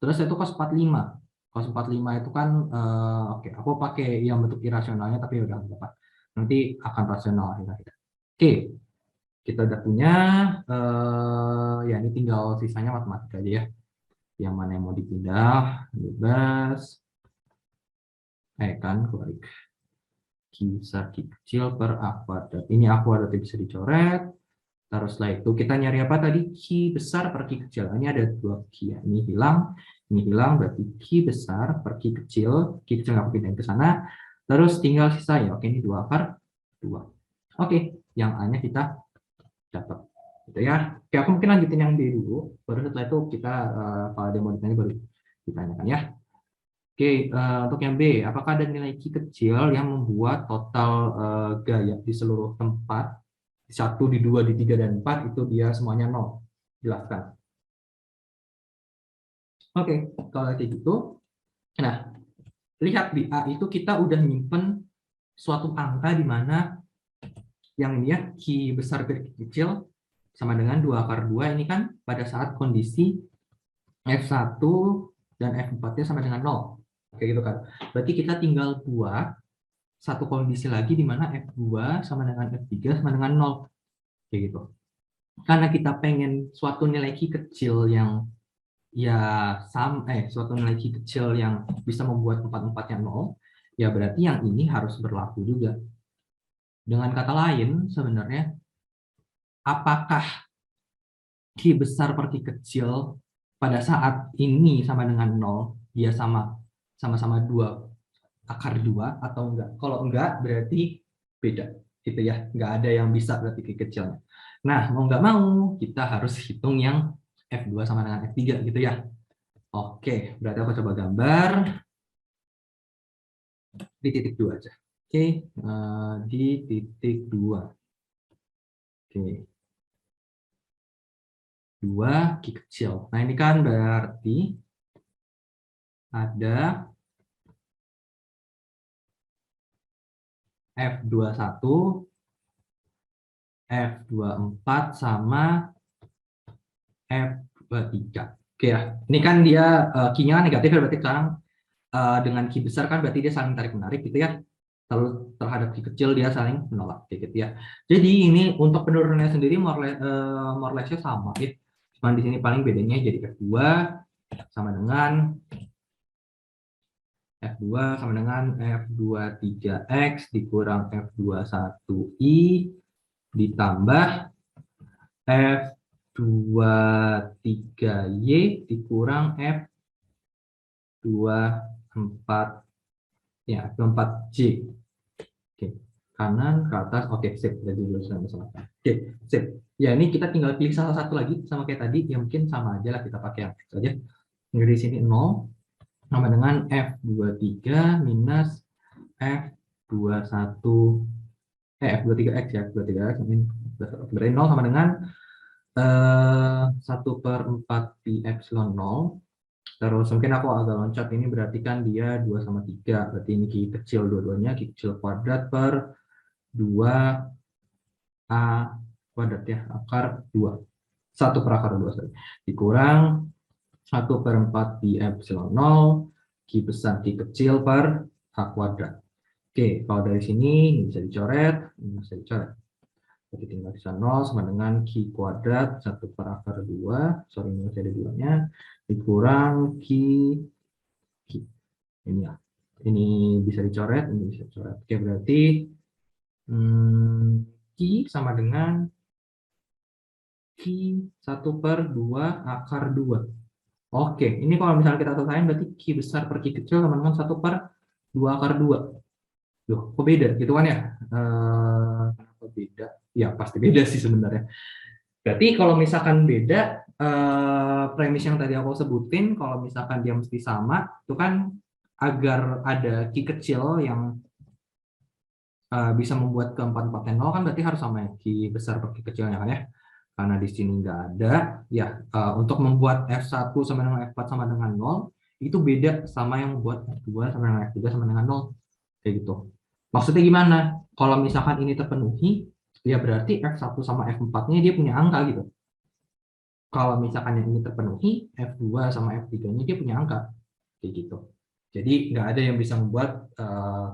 Terus itu cos 45. Cos 45 itu kan, oke, aku pakai yang bentuk irasionalnya, tapi udah nggak apa. Nanti akan rasional. Oke, kita udah punya, ya ini tinggal sisanya matematika aja ya. Yang mana yang mau dipindah, bebas. Kan, kebalik. Q besar Q kecil per A kuadrat. Ini A kuadrat bisa dicoret. Terus setelah itu kita nyari apa tadi? Q besar per Q kecil. Ini ada 2 Q ya. Ini hilang, berarti Q besar per Q kecil. Q kecil nggak pindahin ke sana. Terus tinggal sisa ya. Oke, ini 2 akar 2. Oke, yang A-nya kita dapat. Gitu ya. Oke, aku mungkin lanjutin yang B dulu. Baru setelah itu kita, kalau ada yang mau ditanya baru ditanyakan ya. Oke, untuk yang B, apakah ada nilai Q kecil yang membuat total gaya di seluruh tempat, di 1, di 2, di 3, dan 4, itu dia semuanya 0? Jelaskan. Oke, kalau kayak gitu, nah, lihat di A itu kita udah nyimpen suatu angka di mana yang ini ya, Q besar per Q kecil sama dengan 2 akar 2, ini kan pada saat kondisi F1 dan F4-nya sama dengan 0. Kayak gitu kan. Berarti kita tinggal buat satu kondisi lagi di mana F2 sama dengan F3 sama dengan 0. Kayak gitu. Karena kita pengen suatu nilai Q kecil yang suatu nilai Q kecil yang bisa membuat 4-4-nya 0, ya berarti yang ini harus berlaku juga. Dengan kata lain, sebenarnya apakah Q besar per Q kecil pada saat ini sama dengan 0, dia sama-sama 2 akar 2 atau enggak? Kalau enggak, berarti beda. Gitu ya. Enggak ada yang bisa berarti Q kecilnya. Nah, mau nggak mau, kita harus hitung yang F2 sama dengan F3 gitu ya. Oke, berarti aku coba gambar di titik 2 aja. Oke, di titik 2. Oke, 2 Q kecil. Nah, ini kan berarti ada F21, F24 sama F23. Oke ya, ini kan dia Q-nya negatif ya, berarti sekarang dengan Q besar kan berarti dia saling tarik-menarik gitu ya. Lalu terhadap Q kecil dia saling menolak gitu ya. Jadi ini untuk penurunannya sendiri more or less-nya sama ya. Cuman di sini paling bedanya jadi F2 sama dengan F23X dikurang F21I ditambah F23Y dikurang F24 ya, F24J. Oke, kanan ke atas. Oke, sip. Jadi selesai. Oke, sip. Ya, ini kita tinggal pilih salah satu lagi sama kayak tadi. Ya mungkin sama aja lah, kita pakai yang X saja. Di sini 0 sama dengan F23 minus F21 F23X ya, F23X berarti 0 sama dengan 1/4 pi epsilon 0. Terus mungkin aku agak loncat, ini berarti kan dia 2 sama 3. Berarti ini Q kecil dua-duanya, Q kecil kuadrat per 2A kuadrat ya, akar 2. 1 per akar 2, sorry. Dikurang 1/4 pi epsilon 0, Q besar Q kecil per A kuadrat. Oke, kalau dari sini ini bisa dicoret, ini bisa dicoret. Jadi tinggal bisa 0 sama dengan Q kuadrat 1 per akar 2, sorry ini masih ada 2-nya, dikurang Q ini ya. Ini bisa dicoret, ini bisa dicoret. Oke, berarti Q sama dengan Q 1/2 akar 2. Oke, ini kalau misalnya kita selesaikan berarti Q besar per Q kecil sama dengan 1/2 akar 2. Loh, kok beda gitu kan ya? Kenapa beda? Ya, pasti beda sih sebenarnya. Berarti kalau misalkan beda, premis yang tadi aku sebutin, kalau misalkan dia mesti sama, itu kan agar ada Q kecil yang bisa membuat keempat-empatnya 0 kan berarti harus sama Q besar per Q kecilnya kan ya. Karena di sini nggak ada, ya untuk membuat F1 sama dengan F4 sama dengan 0, itu beda sama yang membuat F2 sama dengan F3 sama dengan 0. Kayak gitu. Maksudnya gimana? Kalau misalkan ini terpenuhi, ya berarti F1 sama F4-nya dia punya angka gitu. Kalau misalkan yang ini terpenuhi, F2 sama F3-nya dia punya angka. Kayak gitu. Jadi nggak ada yang bisa membuat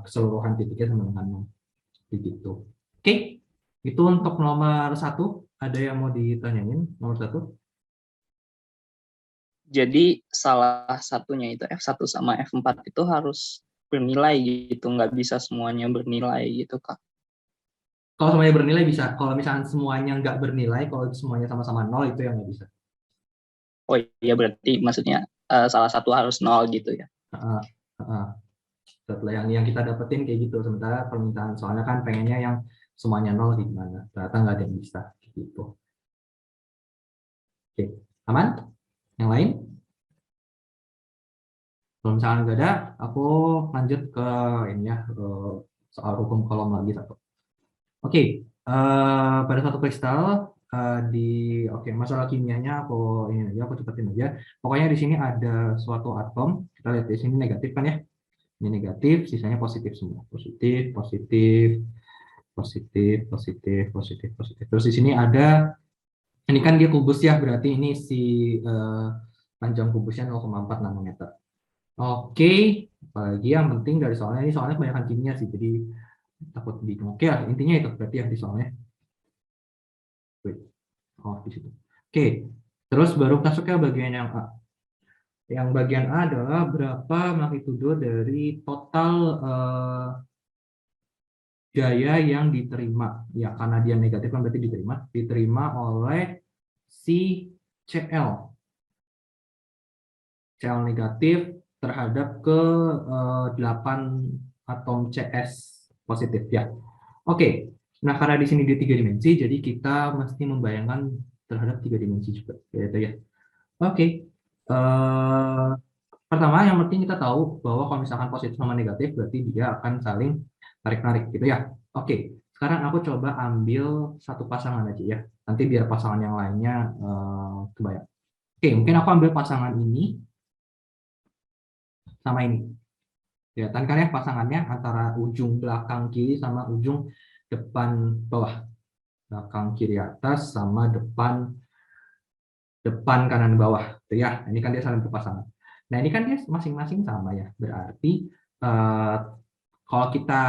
keseluruhan titiknya sama dengan 0. Kayak gitu. Oke, itu untuk nomor 1. Ada yang mau ditanyain nomor 1? Jadi salah satunya itu F1 sama F4 itu harus bernilai gitu, nggak bisa semuanya bernilai gitu, Kak. Kalau semuanya bernilai bisa. Kalau misalnya semuanya nggak bernilai, kalau semuanya sama-sama 0 itu yang nggak bisa. Oh iya, berarti maksudnya salah satu harus 0 gitu ya. Setelah yang kita dapetin kayak gitu. Sementara permintaan soalnya kan pengennya yang semuanya 0 di mana. Ternyata nggak ada yang bisa. Gitu. Oke, aman? Yang lain? Kalau misalnya nggak ada, aku lanjut ke ini ya, soal hukum kolom lagi satu. Oke, pada satu kristal oke, masalah kimianya aku ini aja, aku cepetin aja. Pokoknya di sini ada suatu atom, kita lihat di sini negatif kan ya. Ini negatif, sisanya positif semua. Positif, positif, positif, positif, positif, positif. Terus di sini ada, ini kan dia kubus ya, berarti ini si panjang kubusnya 0,4 nanometer. Oke, apalagi yang penting dari soalnya, ini soalnya kebanyakan kimia sih, jadi takut bingung. Oke ya, intinya itu berarti ya di soalnya. Oh, di situ. Oke, terus baru masuk ke bagian yang A. Yang bagian A adalah berapa magnitudo dari total gaya yang diterima. Ya, karena dia negatif kan berarti diterima oleh si CL. CL negatif terhadap ke 8 atom CS positif ya. Oke. Nah, karena di sini di 3 dimensi, jadi kita mesti membayangkan terhadap 3 dimensi juga, gitu ya. Oke. Pertama, yang penting kita tahu bahwa kalau misalkan positif sama negatif, berarti dia akan saling tarik-tarik, gitu ya. Oke. Sekarang aku coba ambil satu pasangan aja ya. Nanti biar pasangan yang lainnya kebayang. Oke, mungkin aku ambil pasangan ini sama ini. Kelihatan kan ya pasangannya antara ujung belakang kiri sama ujung depan bawah. Belakang kiri atas sama depan kanan bawah. Tuh ya, ini kan dia saling berpasangan. Nah, ini kan dia masing-masing sama ya. Berarti kalau kita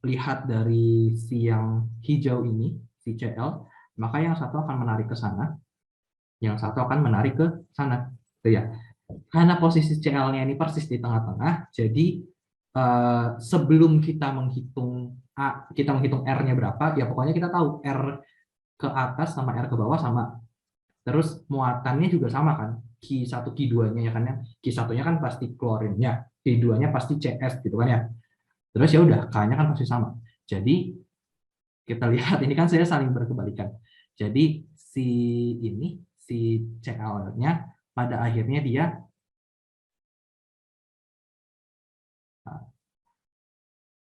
lihat dari si yang hijau ini, si CL, maka yang satu akan menarik ke sana, yang satu akan menarik ke sana. Tuh ya. Karena posisi CL-nya ini persis di tengah-tengah, jadi sebelum kita menghitung kita menghitung R-nya berapa, ya pokoknya kita tahu R ke atas sama R ke bawah sama. Terus muatannya juga sama kan, Q1, Q2-nya ya kan ya. Q1-nya kan pasti klorinnya, Q2-nya pasti CS gitu kan ya. Terus ya udah, K-nya kan pasti sama. Jadi kita lihat ini kan saya saling berkebalikan. Jadi si CL-nya pada akhirnya dia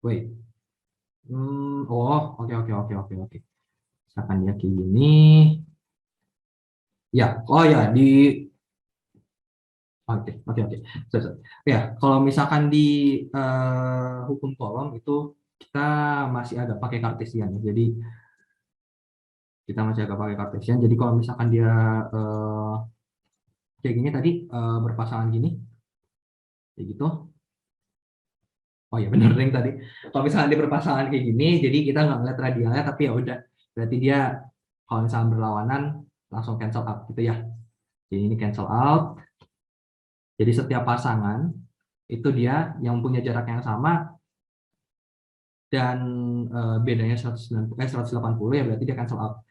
wait. Oke, oke, oke, oke, oke. Misalkan dia kayak gini, ya, oh ya, oke, oke, oke. Sorry, sorry. Ya, kalau misalkan di hukum kolom itu kita masih agak pakai kartesian, ya. Jadi kita masih agak pakai kartesian. Jadi kalau misalkan dia eh, kayak gini tadi berpasangan gini, kayak gitu. Oh ya benar yang tadi. Kalau misalkan dia berpasangan kayak gini, jadi kita nggak ngeliat radialnya, tapi ya udah. Berarti dia kalau misalkan berlawanan langsung cancel out gitu ya. Jadi ini cancel out. Jadi setiap pasangan itu dia yang punya jarak yang sama dan bedanya 180 ya berarti dia cancel out.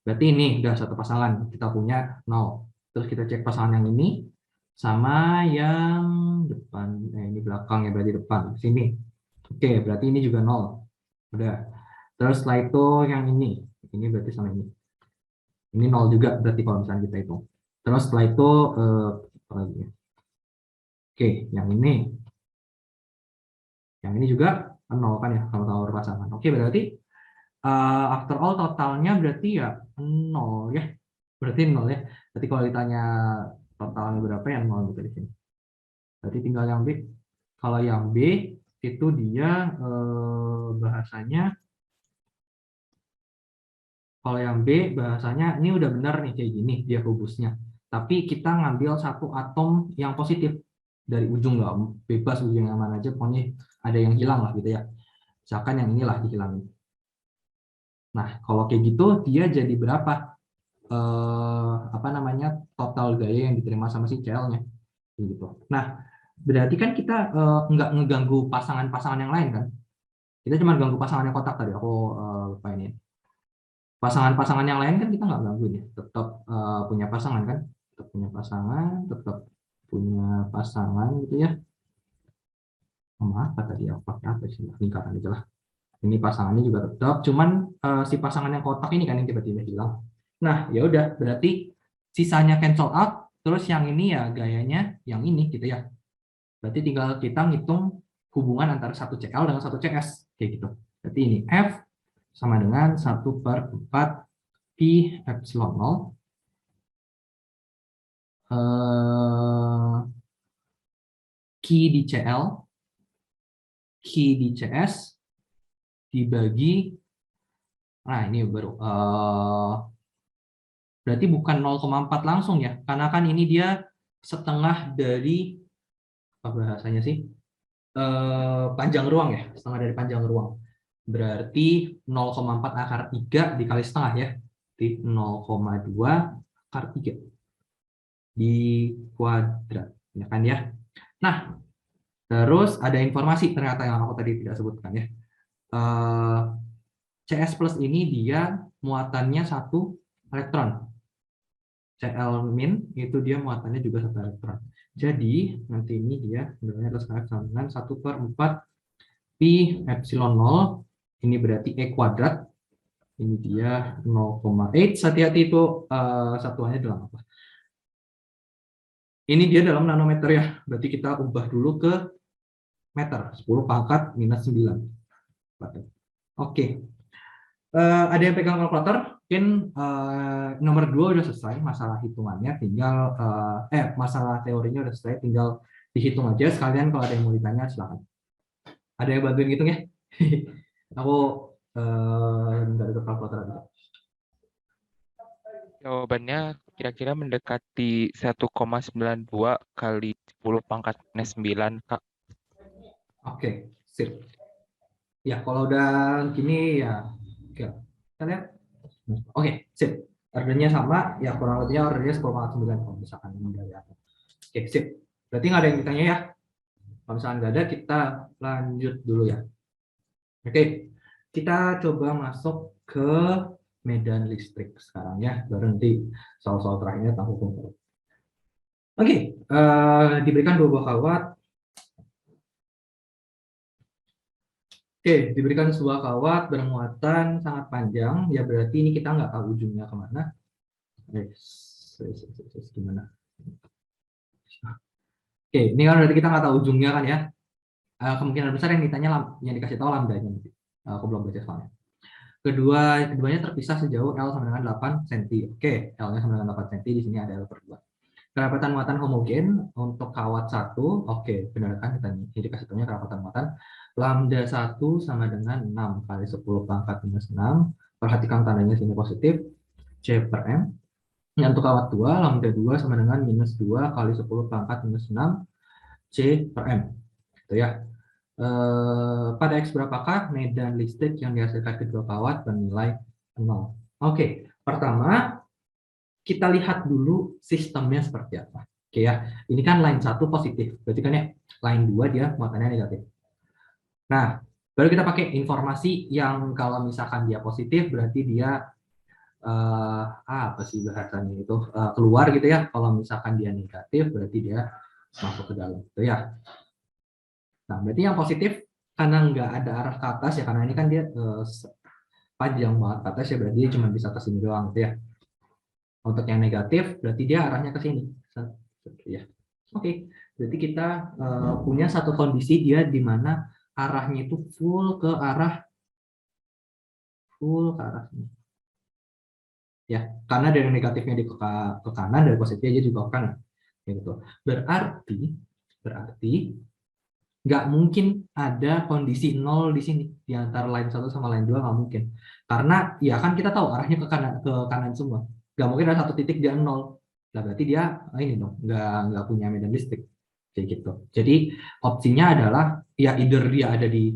Berarti ini udah satu pasangan kita punya 0. Terus kita cek pasangan yang ini sama yang depan, ini belakang ya berarti depan sini. Oke, berarti ini juga 0. Udah. Terus setelah itu yang ini berarti sama ini. Ini 0 juga berarti kalau misalnya kita hitung. Terus setelah itu apa lagi ya? Oke, yang ini juga 0 kan ya kalau tahu berpasangan. Oke, berarti after all totalnya berarti ya 0 ya. Berarti 0 ya. Berarti kalau ditanya totalnya berapa ya 0 gitu di sini. Berarti tinggal yang B. Kalau yang B itu dia bahasanya kalau yang B bahasanya ini udah benar nih kayak gini dia kubusnya. Tapi kita ngambil satu atom yang positif dari ujung, nggak bebas ujung yang mana aja, pokoknya ada yang hilang lah gitu ya. Misalkan yang inilah dihilangin. Nah, kalau kayak gitu dia jadi berapa apa namanya total gaya yang diterima sama si CL-nya gitu. Nah, berarti kan kita nggak ngeganggu pasangan-pasangan yang lain kan? Kita cuma ganggu pasangannya kotak tadi. Aku lupa ini. Pasangan-pasangan yang lain kan kita nggak ganggu ya. Tetap punya pasangan kan? Tetap punya pasangan, tetap punya pasangan gitu ya. Apa tadi? Aku pakai apa sih? Lingkaran aja lah. Ini pasangannya juga tetap, cuman si pasangan yang kotak ini kan yang tiba-tiba hilang. Nah, ya udah, berarti sisanya cancel out, terus yang ini ya gayanya yang ini gitu ya. Berarti tinggal kita ngitung hubungan antara satu CL dengan satu CS kayak gitu. Berarti ini F sama dengan 1/4 pi epsilon 0 Q di CL, Q di CS dibagi, nah ini baru berarti bukan 0,4 langsung ya, karena kan ini dia setengah dari apa bahasanya sih, panjang ruang ya, setengah dari panjang ruang. Berarti 0,4 akar 3 dikali setengah ya, di 0,2 akar 3 di kuadrat, ya kan ya. Nah, terus ada informasi ternyata yang aku tadi tidak sebutkan ya. eh, CS plus ini dia muatannya 1 elektron. Cl min itu dia muatannya juga 1 elektron. Jadi nanti ini dia sebenarnya adalah sama dengan 1/4 pi epsilon 0. Ini berarti E kuadrat. Ini dia 0,8. Hati-hati itu satuannya dalam apa? Ini dia dalam nanometer ya. Berarti kita ubah dulu ke meter. 10 pangkat minus 9. Oke. Ada yang pegang kalkulator? Mungkin nomor 2 udah selesai masalah hitungannya. Tinggal masalah teorinya udah selesai. Tinggal dihitung aja. Sekalian kalau ada yang mau ditanya silakan. Ada yang bantuin ngitung ya? Aku nggak ada kalkulator lagi. Jawabannya kira-kira mendekati 1,92 kali 10 pangkat minus 9, Kak. Oke, sip. Ya, kalau udah gini ya, oke. Kita lihat. Oke, sip. Ordernya sama, ya kurang lebihnya ordernya 10,9 kalau misalkan ini dari aku. Oke, sip. Berarti nggak ada yang ditanya ya? Kalau misalkan nggak ada, kita lanjut dulu ya. Oke, kita coba masuk ke medan listrik sekarang ya, baru nanti soal-soal terakhirnya tentang hukum. Oke, diberikan 2 buah kawat. Oke, diberikan sebuah kawat bermuatan sangat panjang, ya berarti ini kita nggak tahu ujungnya kemana. Gimana? Oke, ini kan berarti kita nggak tahu ujungnya kan ya. Kemungkinan besar yang ditanya yang dikasih tahu lambdanya nanti. Aku belum baca soalnya. Keduanya terpisah sejauh L sama dengan 8 cm. Oke, L-nya sama dengan 8 cm, di sini ada L per 2. Kerapatan muatan homogen untuk kawat 1, oke, benar kan kita ini dikasih tahunya kerapatan muatan lambda 1 sama dengan 6 kali 10 pangkat minus 6. Perhatikan tandanya sini positif, C per M. Yang untuk kawat 2, lambda 2 sama dengan minus 2 kali 10 pangkat minus 6, C per M. Gitu ya. Pada X berapakah medan listrik yang dihasilkan kedua kawat bernilai 0? Oke, pertama kita lihat dulu sistemnya seperti apa. Oke ya, ini kan line 1 positif, berarti kan ya line 2 dia muatannya negatif. Nah, baru kita pakai informasi yang kalau misalkan dia positif berarti dia apa sih bahasanya itu keluar gitu ya. Kalau misalkan dia negatif berarti dia masuk ke dalam, gitu ya. Nah, berarti yang positif karena nggak ada arah ke atas ya, karena ini kan dia panjang banget ke atas ya, berarti dia cuma bisa ke sini doang gitu ya. Untuk yang negatif berarti dia arahnya ke sini. Ya. Oke, berarti kita punya satu kondisi dia di mana arahnya itu full ke arah sini. Ya, karena dari negatifnya di ke kanan, dari positifnya dia juga ke kanan. Ya, gitu. Berarti nggak mungkin ada kondisi 0 di sini di antara line 1 sama line 2, nggak mungkin. Karena ya kan kita tahu arahnya ke kanan semua. Nggak mungkin ada satu titik dia 0. Nah, berarti dia ini dong nggak punya medan listrik kayak gitu. Jadi opsinya adalah ya either dia ada di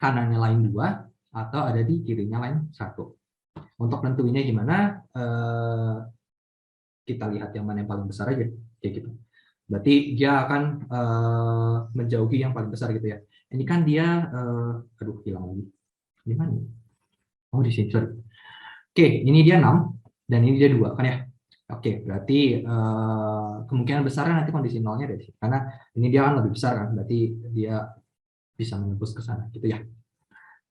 kanannya line 2 atau ada di kirinya line 1. Untuk nentuinnya gimana? Kita lihat yang mana yang paling besar aja kayak gitu. Berarti dia akan menjauhi yang paling besar gitu ya. Ini kan dia aduh hilang lagi. Di mana? Oh, di sini, sorry. Oke, ini dia 6 dan ini dia 2 kan ya. Oke, berarti kemungkinan besarnya nanti kondisi nolnya dari sini. Karena ini dia kan lebih besar kan, berarti dia bisa menembus ke sana gitu ya.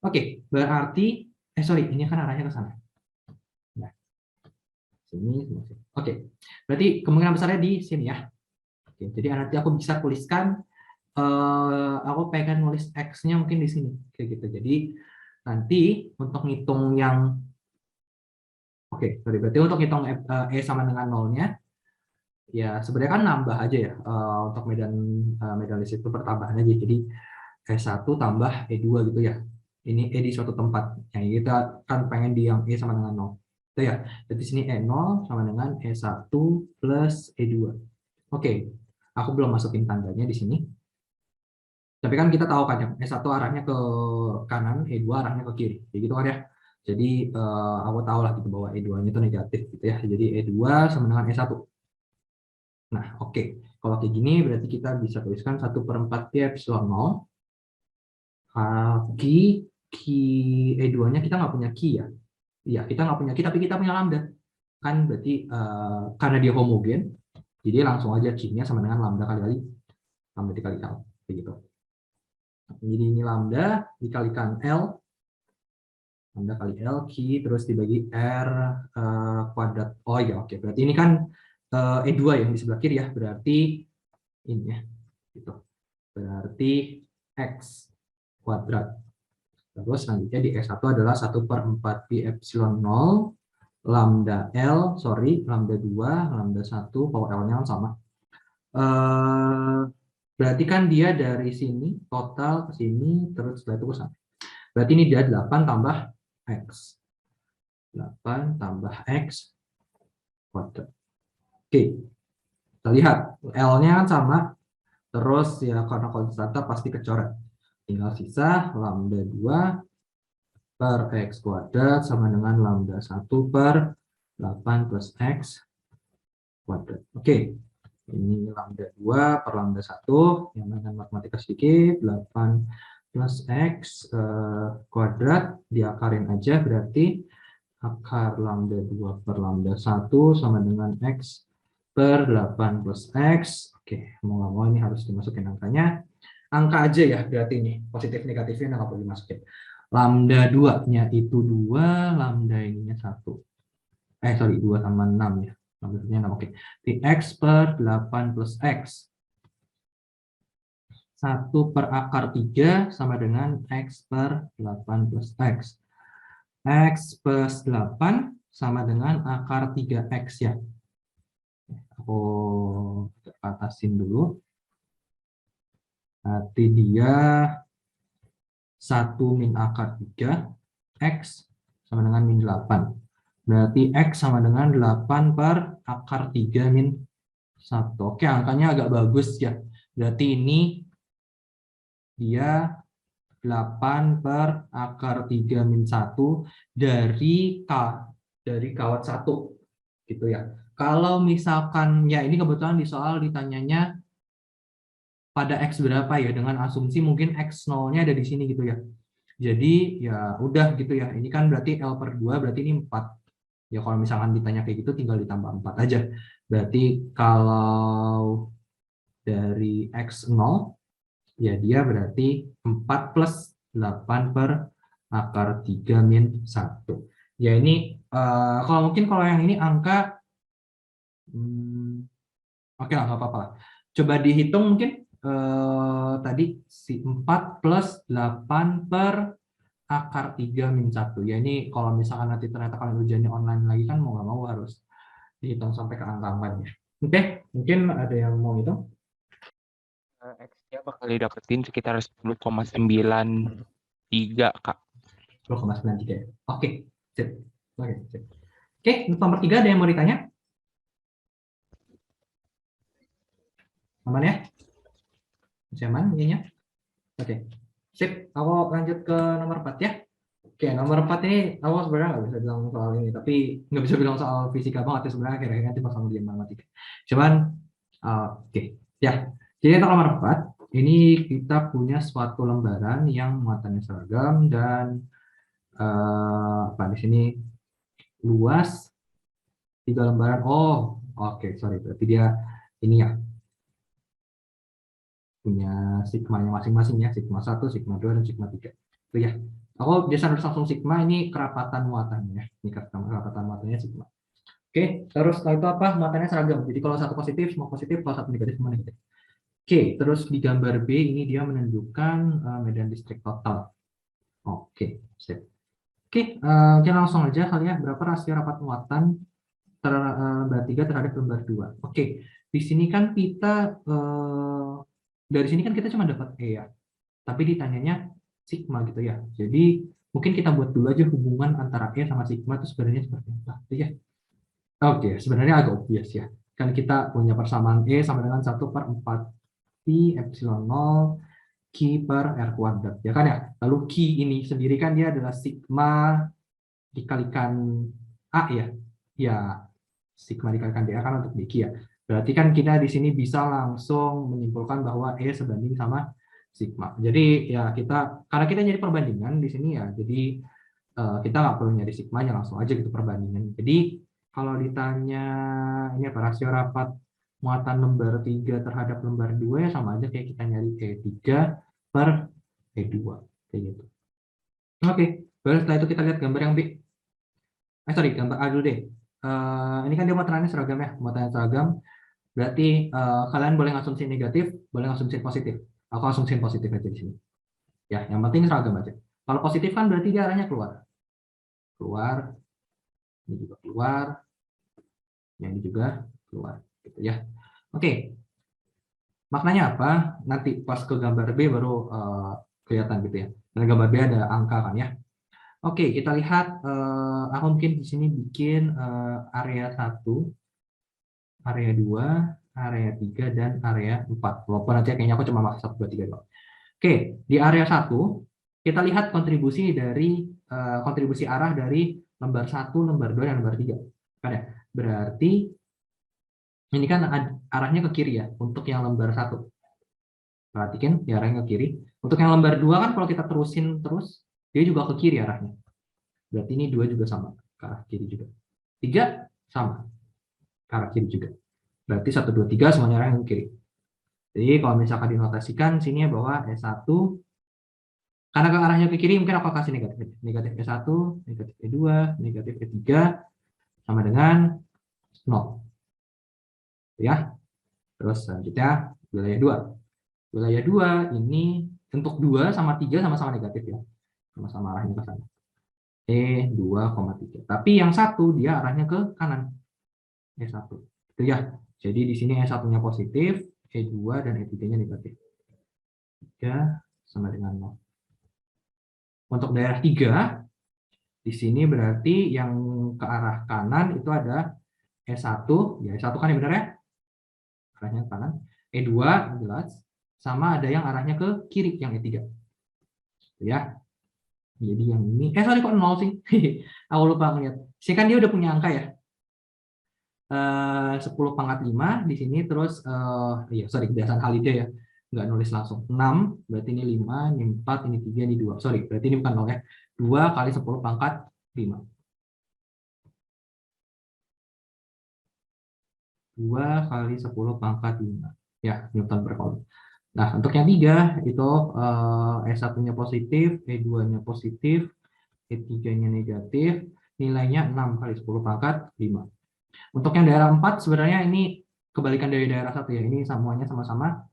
Oke, berarti sorry, ini kan arahnya ke sana. Nah, sini. Oke, berarti kemungkinan besarnya di sini ya. Oke, jadi nanti aku bisa tuliskan, aku pengen nulis X-nya mungkin di sini kayak gitu. Jadi nanti untuk ngitung yang Oke, berarti untuk hitung E sama dengan nolnya, ya sebenarnya kan nambah aja ya untuk medan listrik itu pertambahan aja. Jadi E1 tambah E2 gitu ya. Ini E di suatu tempat. Yang kita kan pengen di yang E sama dengan 0. Itu ya. Jadi sini E0 sama dengan E1 plus E2. Oke, aku belum masukin tandanya di sini. Tapi kan kita tahu kan ya, E1 arahnya ke kanan, E2 arahnya ke kiri. Kayak gitu kan ya. Jadi aku tahu lah gitu bahwa E2-nya itu negatif gitu ya. Jadi E2 sama dengan E1. Nah, oke. Kalau kayak gini berarti kita bisa tuliskan 1/4 pi epsilon 0 kali key E2-nya kita nggak punya key ya. Iya, kita nggak punya key, tapi kita punya lambda. Kan berarti karena dia homogen, jadi langsung aja key-nya sama dengan lambda kali lambda dikali L. Kayak gitu. Jadi ini lambda dikalikan L, lambda kali L, key, terus dibagi R kuadrat. Oh ya, oke. Berarti ini kan E2 yang di sebelah kiri ya, berarti ini ya. Gitu. Berarti X kuadrat. Terus selanjutnya di S1 adalah 1/4 pi epsilon 0 lambda L, lambda 2, lambda 1, power L-nya kan sama. Berarti kan dia dari sini, total ke sini, terus setelah itu ke sana. Berarti ini dia 8 tambah X. 8 tambah X kuadrat. Oke, kita lihat. L-nya kan sama, terus ya karena konstanta pasti kecoret. Tinggal sisa lambda 2 per X kuadrat sama dengan lambda 1 per 8 plus X kuadrat. Oke, ini lambda 2 per lambda 1, yang dengan matematika sedikit, 8 plus X kuadrat, diakarin aja, berarti akar lambda 2 per lambda 1 sama dengan X per 8 plus X. Oke, mau nggak mau ini harus dimasukin angkanya. Angka aja ya, berarti ini positif negatifnya nggak perlu dimasukin. Lambda 2-nya itu 2, lambda ininya 1. 2 sama 6 ya. Lambda-nya 6, oke. Di X per 8 plus X. 1 per akar 3 sama dengan X per 8 plus X. X plus 8 sama dengan akar 3X ya. Aku atasin dulu. Berarti dia 1 min akar 3, X sama dengan min 8. Berarti X sama dengan 8 per akar 3 min 1. Oke, angkanya agak bagus ya. Berarti ini dia 8 per akar 3 min 1 dari kawat 1. Gitu ya. Kalau misalkan, ya ini kebetulan di soal ditanyanya pada X berapa ya, dengan asumsi mungkin X0-nya ada di sini gitu ya. Jadi ya udah gitu ya, ini kan berarti L per 2, berarti ini 4. Ya kalau misalkan ditanya kayak gitu tinggal ditambah 4 aja. Berarti kalau dari X0, ya dia berarti 4 plus 8 per akar 3 min 1. Ya ini, kalau mungkin kalau yang ini angka, oke lah, nggak apa-apa lah. Coba dihitung mungkin tadi si 4 plus 8 per akar 3 min 1. Ya ini kalau misalkan nanti ternyata kalian ujiannya online lagi kan mau nggak mau harus dihitung sampai ke angka-angkanya. Oke, mungkin ada yang mau hitung? X-nya bakal didapetin sekitar 10,93, Kak. 10,93. Oke, sip. Oke, sip. Oke, nomor 3 ada yang mau ditanya? Aman ya? Masih aman ininya? Oke, sip. Aku lanjut ke nomor 4 ya. Oke, nomor 4 ini aku sebenarnya nggak bisa bilang soal ini, tapi nggak bisa bilang soal fisika banget ya sebenarnya, akhirnya nanti pas ujian matematika. Cuman, oke, ya. Jadi untuk nomor 4, ini kita punya suatu lembaran yang muatannya seragam dan apa di sini luas 3 lembaran. Oh, oke, sorry, berarti dia ini ya punya sigmanya masing-masing ya, sigma 1, sigma 2, dan sigma 3. Itu ya. Aku biasa harus langsung sigma, ini kerapatan muatannya. Ini kerapatan muatannya sigma. Oke, terus setelah itu apa? Muatannya seragam. Jadi kalau satu positif, semua positif, kalau satu negatif, semua negatif. Oke, terus di gambar B ini dia menunjukkan medan listrik total. Oke, sip. Oke, kita langsung aja kali ya, berapa rasio rapat muatan lembar 3 terhadap lembar 2. Oke, di sini kan kita dari sini kan kita cuma dapat E ya, tapi ditanyanya sigma gitu ya. Jadi mungkin kita buat dulu aja hubungan antara E sama sigma itu sebenarnya seperti apa gitu ya. Oke, sebenarnya agak obvious ya. Kan kita punya persamaan E sama dengan 1/4 pi epsilon 0 Q per R kuadrat ya kan ya. Lalu Q ini sendiri kan dia adalah sigma dikalikan A ya. Ya, sigma dikalikan dA kan untuk dq ya. Berarti kan kita di sini bisa langsung menyimpulkan bahwa E sebanding sama sigma. Jadi ya karena kita nyari perbandingan di sini ya, jadi kita nggak perlu nyari sigmanya, langsung aja gitu perbandingan. Jadi kalau ditanya ini apa rasio rapat muatan lembar 3 terhadap lembar 2 ya sama aja kayak kita nyari E3 per E2 kayak gitu. Oke, baru setelah itu kita lihat gambar yang B. Sorry, gambar A dulu deh. Ini kan dia muatannya seragam ya, muatannya seragam. Berarti kalian boleh ngasumsi negatif, boleh ngasumsi positif. Aku asumsiin positif aja di sini. Ya, yang penting seragam aja. Kalau positif kan berarti dia arahnya keluar. Keluar, ini juga keluar, yang ini juga keluar. Gitu ya. Oke, maknanya apa? Nanti pas ke gambar B baru kelihatan gitu ya. Dan gambar B ada angka kan ya. Oke, kita lihat. Aku mungkin di sini bikin area 1, area 2, area 3, dan area 4. Walaupun nanti kayaknya aku cuma pakai 1, 2, 3 doang. Oke, di area 1 kita lihat kontribusi arah dari lembar 1, lembar 2, dan lembar 3. Kan ya? Berarti ini kan arahnya ke kiri ya untuk yang lembar 1. Perhatikan ya arahnya ke kiri. Untuk yang lembar 2 kan kalau kita terusin terus dia juga ke kiri arahnya. Berarti ini 2 juga sama ke arah kiri juga. 3 sama ke arah kiri juga. Berarti 1, 2, 3 semuanya arahnya ke kiri. Jadi kalau misalkan dinotasikan sini bahwa S1 karena ke arahnya ke kiri mungkin aku kasih negatif. Negatif E1, negatif E2, negatif E3 sama dengan 0. Ya. Terus selanjutnya wilayah 2. Wilayah 2 ini untuk 2 sama 3 sama-sama negatif ya. Sama-sama arahnya ke sana. E2,3. Tapi yang satu dia arahnya ke kanan. E1. Itu ya. Jadi di sini E1-nya positif, E2 dan E3-nya negatif. 3 sama dengan 0. Untuk daerah 3, di sini berarti yang ke arah kanan itu ada E1, ya E1 kan yang benar ya, arahnya ke kanan. E2 jelas, sama ada yang arahnya ke kiri, yang E3. Ya, jadi yang ini, sorry kok 0 sih, aku lupa ngeliat. Sini kan dia udah punya angka ya, 10/5 di sini, terus, iya sorry kebiasaan Halide ya, nggak nulis langsung. 6, berarti ini 5, ini 4, ini 3, ini 2. Sorry, berarti ini bukan 0 ya. 2 kali 10/5. 2 kali 10/5. Ya, Newton per Coulomb. Nah, untuk yang 3, itu S1-nya positif, E2-nya positif, E3-nya negatif, nilainya 6 kali 10/5. Untuk yang daerah 4, sebenarnya ini kebalikan dari daerah 1 ya. Ini semuanya sama-sama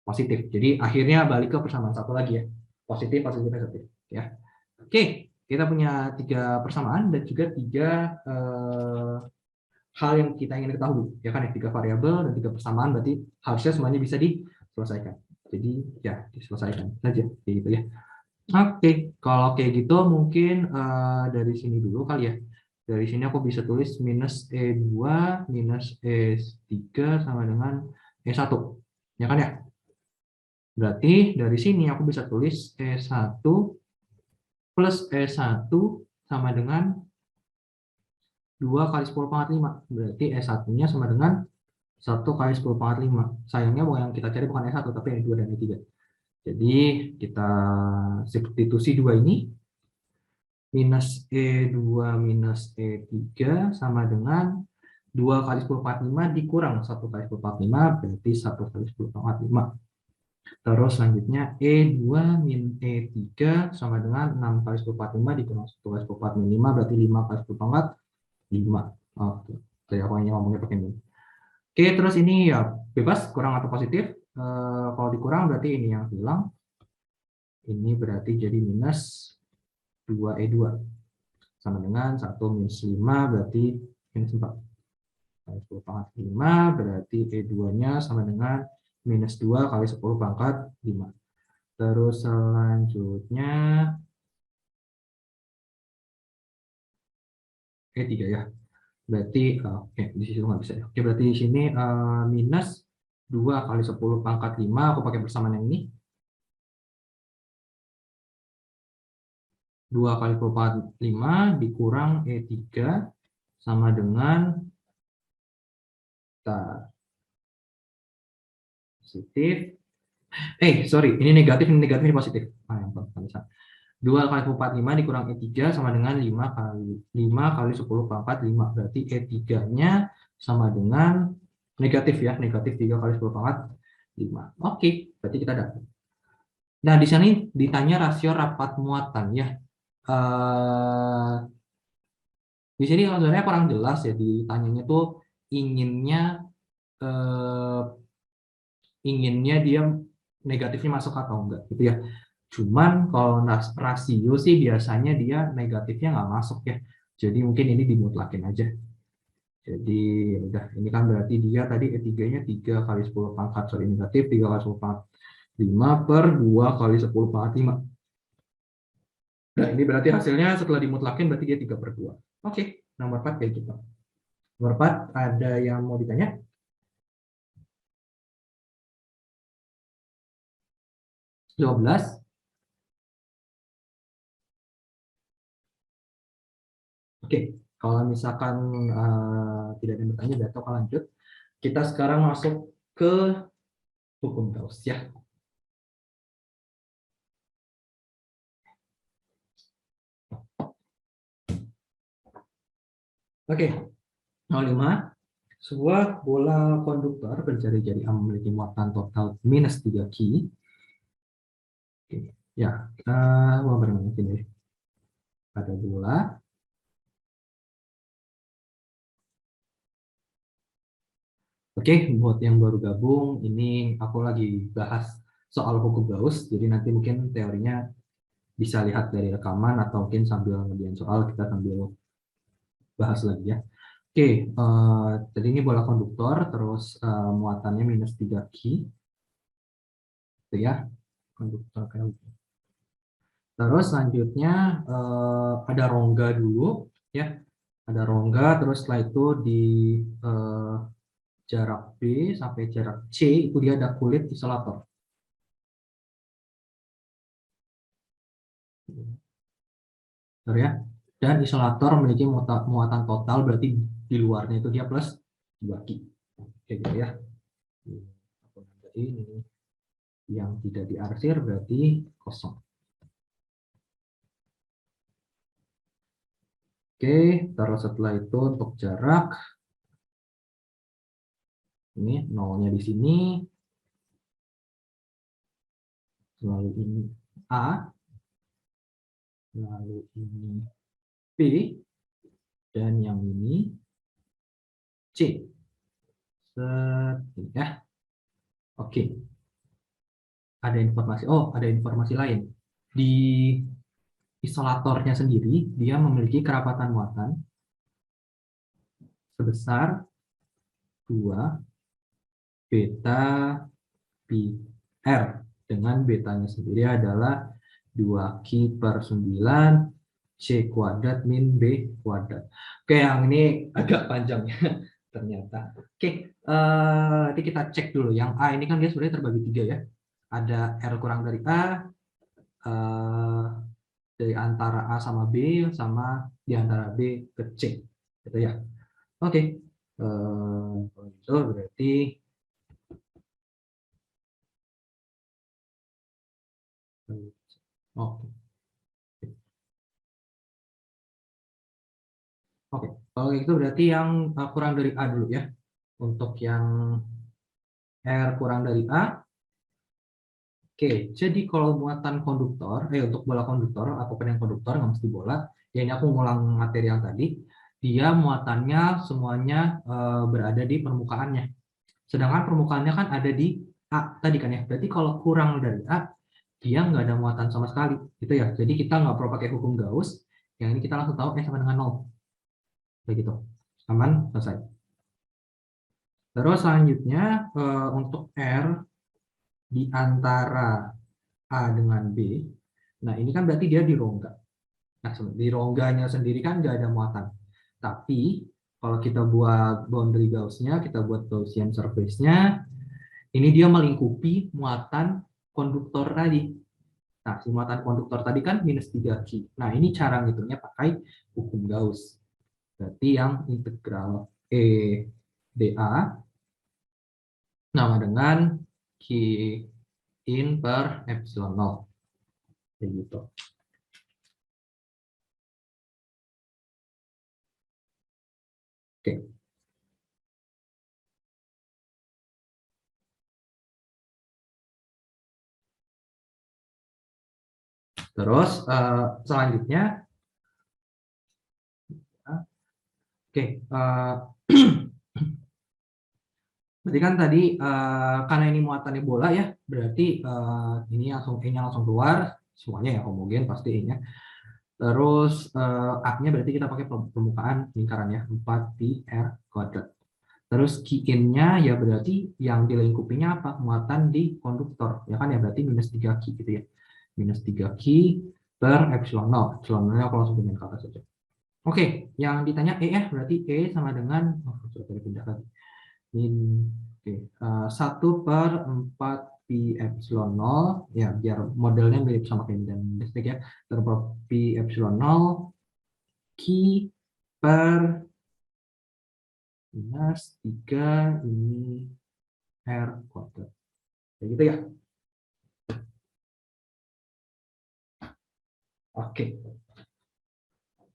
positif. Jadi akhirnya balik ke persamaan 1 lagi ya. Positif, positif, positif. Ya. Oke, kita punya 3 persamaan dan juga 3 hal yang kita ingin ketahui. Ya kan, 3 variabel dan 3 persamaan, berarti harusnya semuanya bisa diselesaikan. Jadi ya diselesaikan saja, gitu ya. Oke, kalau kayak gitu mungkin dari sini dulu kali ya. Dari sini aku bisa tulis minus E2 minus E3 sama dengan E1. Ya kan ya? Berarti dari sini aku bisa tulis E1 plus E1 sama dengan 2 kali 10/5. Berarti E1-nya sama dengan 1 kali 10/5. Sayangnya yang kita cari bukan E1, tapi E2 dan E3. Jadi kita substitusi 2 ini. Minus E2 minus E3 sama dengan 2 kali 10/5 dikurang 1 kali 10/5, berarti 1 kali 10/5. Terus selanjutnya E2 min E3 sama dengan 6 kali 10/5 dikurang 1 kali 10/5, berarti 5 kali 10/5. Oke, saya ngomongnya pakai min. Oke, terus ini ya bebas kurang atau positif. Kalau dikurang berarti ini yang hilang. Ini berarti jadi minus 2E2 sama dengan 1 minus 5 berarti minus 4. 10/5 berarti E2-nya sama dengan minus 2 kali 10/5. Terus selanjutnya E3 ya. Berarti oke, di sini nggak bisa ya. Oke, berarti di sini minus 2 kali 10/5, aku pakai persamaan yang ini. 2 kali 10/5 dikurang E3 sama dengan positif Sorry, ini negatif, ini positif. Yang bisa. 2 kali 10 pangkat 5 dikurang E3 sama dengan 5 kali 10 pangkat 5. Berarti E3-nya sama dengan negatif ya, negatif 3 kali 10 pangkat 5. Oke, berarti kita dapat. Nah, di sini ditanya rasio rapat muatan ya. Di sini sebenarnya kurang jelas ya, ditanyanya tuh inginnya eh, dia negatifnya masuk atau enggak gitu ya. Cuman kalau rasio sih biasanya dia negatifnya nggak masuk ya. Jadi mungkin ini dimutlakin aja. Jadi udah, ini kan berarti dia tadi E3-nya 3 kali 10 pangkat, sorry, negatif 3 kali 10 pangkat 5 per 2 kali 10 pangkat 5. Nah, ini berarti hasilnya setelah dimutlakin berarti dia 3 per 2. Oke, nomor 4 kayak gitu. Nomor 4, ada yang mau ditanya? Belas. Oke, kalau misalkan tidak ada yang bertanya, berarti akan lanjut. Kita sekarang masuk ke hukum Gauss ya. Oke, 05. Sebuah bola konduktor berjari-jari A memiliki muatan total minus 3 Ki. Oke. Ya, kita mau bermain sini. Ada bola. Oke, buat yang baru gabung, ini aku lagi bahas soal hukum Gauss, jadi nanti mungkin teorinya bisa lihat dari rekaman atau mungkin sambil ngerjain soal kita sambil bahas lagi ya. Oke, jadi ini bola konduktor, terus muatannya minus 3 Ki. Gitu ya, konduktor kayak gitu. Terus selanjutnya ada rongga dulu, ya. Ada rongga, terus setelah itu di jarak B sampai jarak C itu dia ada kulit isolator. Sorry ya. Dan isolator memiliki muatan total, berarti di luarnya itu dia plus 2 Ki. Kayak gitu ya. Jadi ini yang tidak diarsir berarti kosong. Oke, terus setelah itu untuk jarak, ini nolnya di sini, lalu ini A, lalu ini B, dan yang ini C. Ya. Oke. Ada informasi lain. Di isolatornya sendiri, dia memiliki kerapatan muatan sebesar 2 beta pi R, dengan betanya sendiri adalah 2 Ki per 9 C kuadrat min B kuadrat. Oke, yang ini agak panjang ya ternyata. Oke, nanti kita cek dulu. Yang A ini kan dia sebenarnya terbagi 3 ya. Ada R kurang dari A, dari antara A sama B, sama di antara B ke C. Gitu ya. Oke, itu berarti oke. Oke, kalau itu berarti yang kurang dari A dulu ya. Untuk yang R kurang dari A. Oke, jadi kalau muatan konduktor, untuk bola konduktor, apapun yang konduktor, nggak mesti bola. Ya ini aku ngulang materi yang tadi. Dia muatannya semuanya berada di permukaannya. Sedangkan permukaannya kan ada di A tadi kan ya. Berarti kalau kurang dari A, dia nggak ada muatan sama sekali. Gitu ya. Jadi kita nggak perlu pakai hukum Gauss. Yang ini kita langsung tahu sama dengan 0. Begitu. Aman, selesai. Terus selanjutnya untuk R di antara A dengan B. Nah, ini kan berarti dia di rongga. Nah, di rongganya sendiri kan nggak ada muatan. Tapi, kalau kita buat boundary Gauss-nya, kita buat Gaussian surface-nya, ini dia melingkupi muatan konduktor tadi. Nah, si muatan konduktor tadi kan minus 3 Ki. Nah, ini cara ngitungnya pakai hukum Gauss. Berarti yang integral E dA sama dengan Ki in per epsilon 0. Kayak gitu. Oke. Terus selanjutnya, oke, berarti kan tadi karena ini muatannya bola ya, berarti ini langsung E-nya langsung keluar, semuanya ya homogen pasti E-nya. Terus A-nya berarti kita pakai permukaan lingkaran ya, 4πr kuadrat. Terus Q-in-nya ya berarti yang dilingkupinya apa? Muatan di konduktor, ya kan ya, berarti minus 3Q gitu ya. Minus 3Q per epsilon 0. Epsilon 0 aku langsung pindah ke atas saja. Oke, yang ditanya E ya, berarti E sama dengan, sudah pindah lagi. Oke, 1 per 4 pi epsilon 0, ya biar modelnya mirip sama kayak dan listrik ya. Per pi epsilon 0, Q per minus 3 ini R kuadrat. Kayak gitu ya. Oke.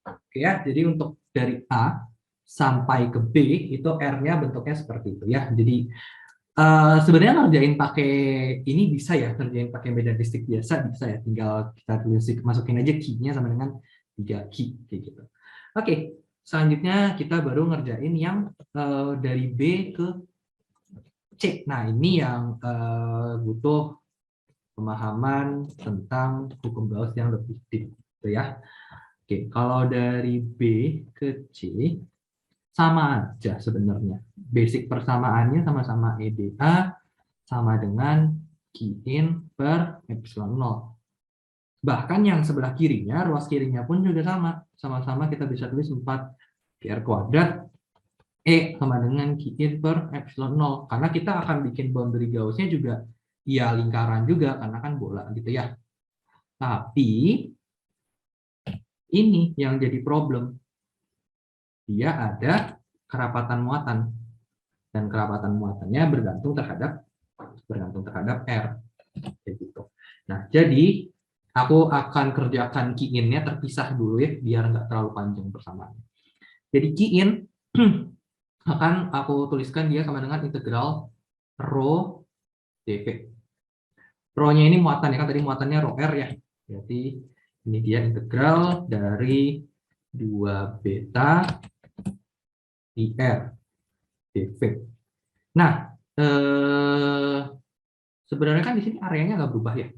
Oke ya, jadi untuk dari A sampai ke B itu R-nya bentuknya seperti itu ya. Jadi sebenarnya ngerjain pakai ini bisa ya, ngerjain pakai medan listrik biasa bisa ya. Tinggal kita tulis masukin aja key-nya sama dengan 3 key kayak gitu. Oke, selanjutnya kita baru ngerjain yang dari B ke C. Nah, ini yang butuh pemahaman tentang hukum Gauss yang lebih deep, gitu ya. Oke, kalau dari B ke C sama aja sebenarnya. Basic persamaannya sama-sama EDA sama dengan Qin per epsilon 0. Bahkan yang sebelah kirinya, ruas kirinya pun juga sama. Sama-sama kita bisa tulis 4 PR kuadrat E sama dengan Qin per epsilon 0. Karena kita akan bikin boundary Gauss-nya juga ya lingkaran juga, karena kan bola gitu ya. Tapi ini yang jadi problem. Dia ada kerapatan muatan. Dan kerapatan muatannya bergantung terhadap R. Kayak gitu. Nah, jadi aku akan kerjakan Qin-nya terpisah dulu ya, biar nggak terlalu panjang persamaannya. Jadi Qin akan aku tuliskan dia sama dengan integral rho dv. Rho-nya ini muatan ya, kan tadi muatannya rho r ya. Jadi ini dia integral dari 2 beta ir dv. Nah, sebenarnya kan di sini areanya nggak berubah ya.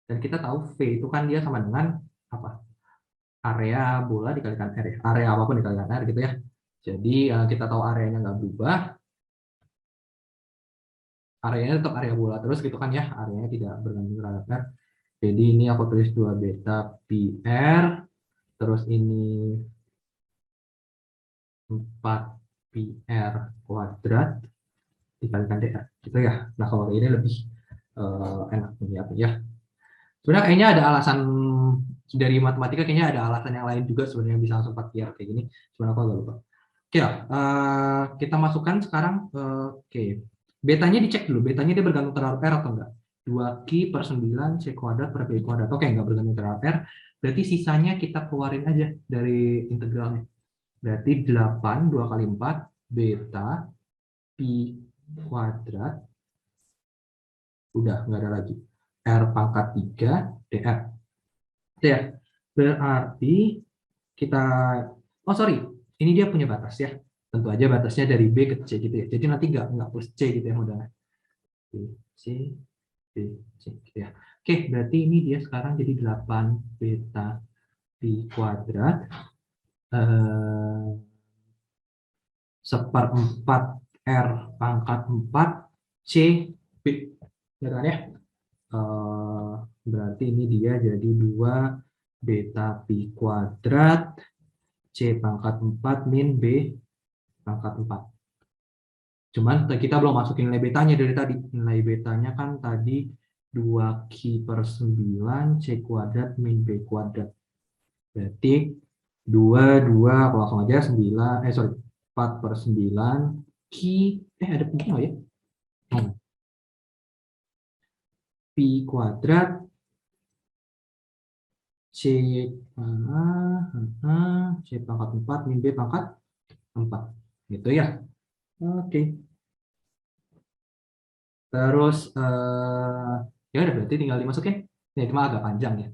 Dan kita tahu V itu kan dia sama dengan apa? Area bola dikalikan R ya. Area apapun dikalikan R gitu ya. Jadi kita tahu areanya nggak berubah. Areanya tetap area bola terus gitu kan ya. Areanya tidak bergantung terhadap R. Jadi ini aku tulis 2 beta pi R. Terus ini 4 pi R kuadrat dikalikan dr gitu ya. Nah kalau ini lebih enak ya. Sebenarnya kayaknya ada alasan dari matematika, kayaknya ada alasan yang lain juga sebenarnya bisa langsung 4 PR kayak gini. Sebenarnya aku agak lupa. Oke, kita masukkan sekarang. Oke, betanya dicek dulu. Betanya dia bergantung terhadap R atau enggak? 2Q per 9 C kuadrat per B kuadrat. Oke, enggak bergantung terhadap R. Berarti sisanya kita keluarin aja dari integralnya. Berarti 8 2 kali 4 beta pi kuadrat. Udah, nggak ada lagi. R pangkat 3 dr. Ya, berarti kita, oh sorry, ini dia punya batas ya. Tentu aja batasnya dari B ke C gitu ya. Jadi nanti nggak plus C gitu ya modalnya. B, C, B, C gitu ya. Oke, berarti ini dia sekarang jadi 8 beta pi kuadrat seperempat R pangkat 4 C B. Ya kan ya? Berarti ini dia jadi 2 beta pi kuadrat C pangkat 4 min B pangkat 4. Cuman kita belum masukin nilai betanya dari tadi. Nilai betanya kan tadi 2Q per 9 C kuadrat min B kuadrat. Berarti 2, aku langsung aja 4 per 9 Q, ada Q nggak ya? Pi kuadrat C pangkat 4 min B pangkat 4. Gitu ya. Oke. Terus ya udah berarti tinggal dimasukin. Ini cuma agak panjang ya.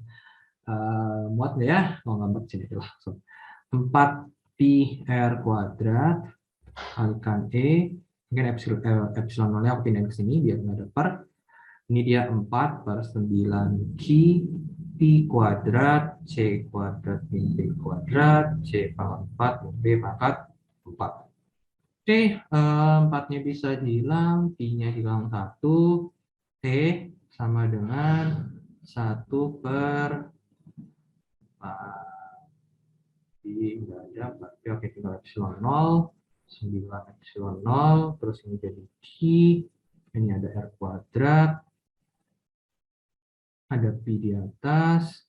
Muat nggak ya? Mau gambar sini aja langsung. 4 pi r kuadrat kalikan E. Mungkin epsilon nolnya aku pindahin ke sini biar nggak ada per. Ini dia 4 per 9 Q pi kuadrat C kuadrat min B kuadrat C pangkat 4 min B pangkat 4. Oke, 4-nya bisa hilang, Pi-nya hilang 1, T sama dengan 1 per 4. Pi nggak ada, berarti oke tinggal epsilon 0, 9 epsilon 0, terus ini jadi Q, ini ada R kuadrat, ada Pi di atas,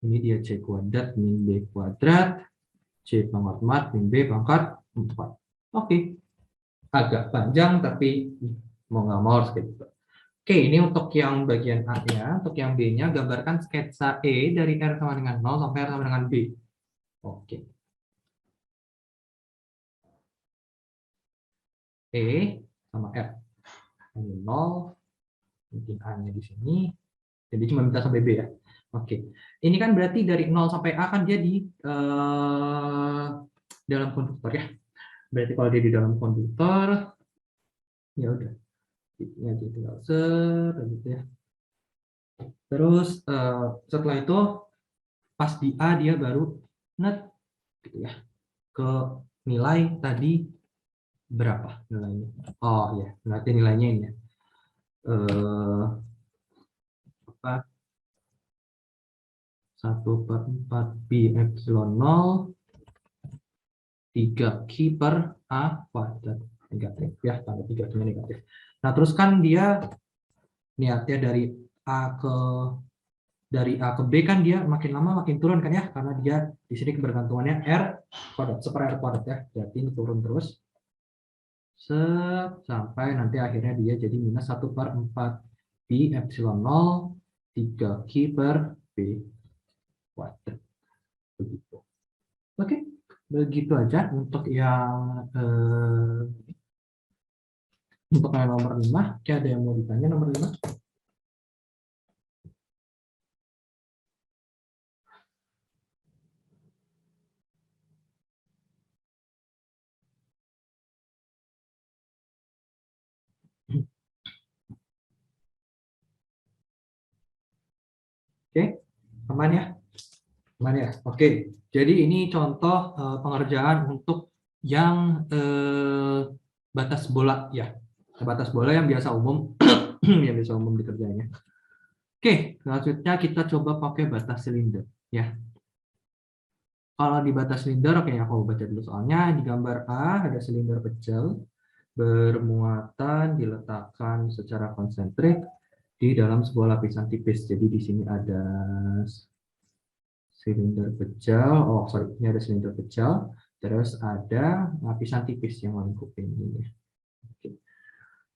ini dia C kuadrat min B kuadrat, C pangkat 4 min B pangkat 4. Oke, agak panjang tapi mau nggak mau harus kayak gitu. Oke, ini untuk yang bagian A-nya, untuk yang B-nya gambarkan sketsa E dari R sama dengan 0 sampai R sama dengan B. Oke. E sama R. Ini 0, mungkin A-nya di sini. Jadi cuma minta sampai B ya. Oke. Ini kan berarti dari 0 sampai A kan jadi dalam konduktor ya. Berarti kalau dia di dalam konduktor, ya udah, ini aja tinggal gitu ya. Terus setelah itu pas di A dia baru net gitu ya ke nilai tadi berapa nilainya? Oh ya, berarti nilainya ini ya. Apa? 1/4 pi epsilon 0 3 Q per A kuadrat negatif ya, tanda 3 Q negatif. Nah terus kan dia niatnya dari A ke B kan dia makin lama makin turun kan ya, karena dia di sini kebergantungannya R kuadrat, seper R kuadrat ya, jadi ini turun terus sampai nanti akhirnya dia jadi minus 1/4 pi epsilon 0 3 Q per B kuadrat begitu. Oke. Begitu aja untuk yang nomor 5. Oke, ada yang mau ditanya nomor 5? Oke, aman ya? Aman ya? Oke, jadi ini contoh pengerjaan untuk yang batas bola ya. Batas bola yang biasa umum yang biasa umum dikerjainnya. Oke, selanjutnya kita coba pakai batas silinder ya. Kalau di batas silinder, oke aku baca dulu soalnya. Di gambar A ada silinder pecel bermuatan diletakkan secara konsentrik di dalam sebuah lapisan tipis. Jadi di sini ada silinder pecel. Oh, sorry, ini ada silinder pecel. Terus ada lapisan tipis yang melingkupi ini. Oke.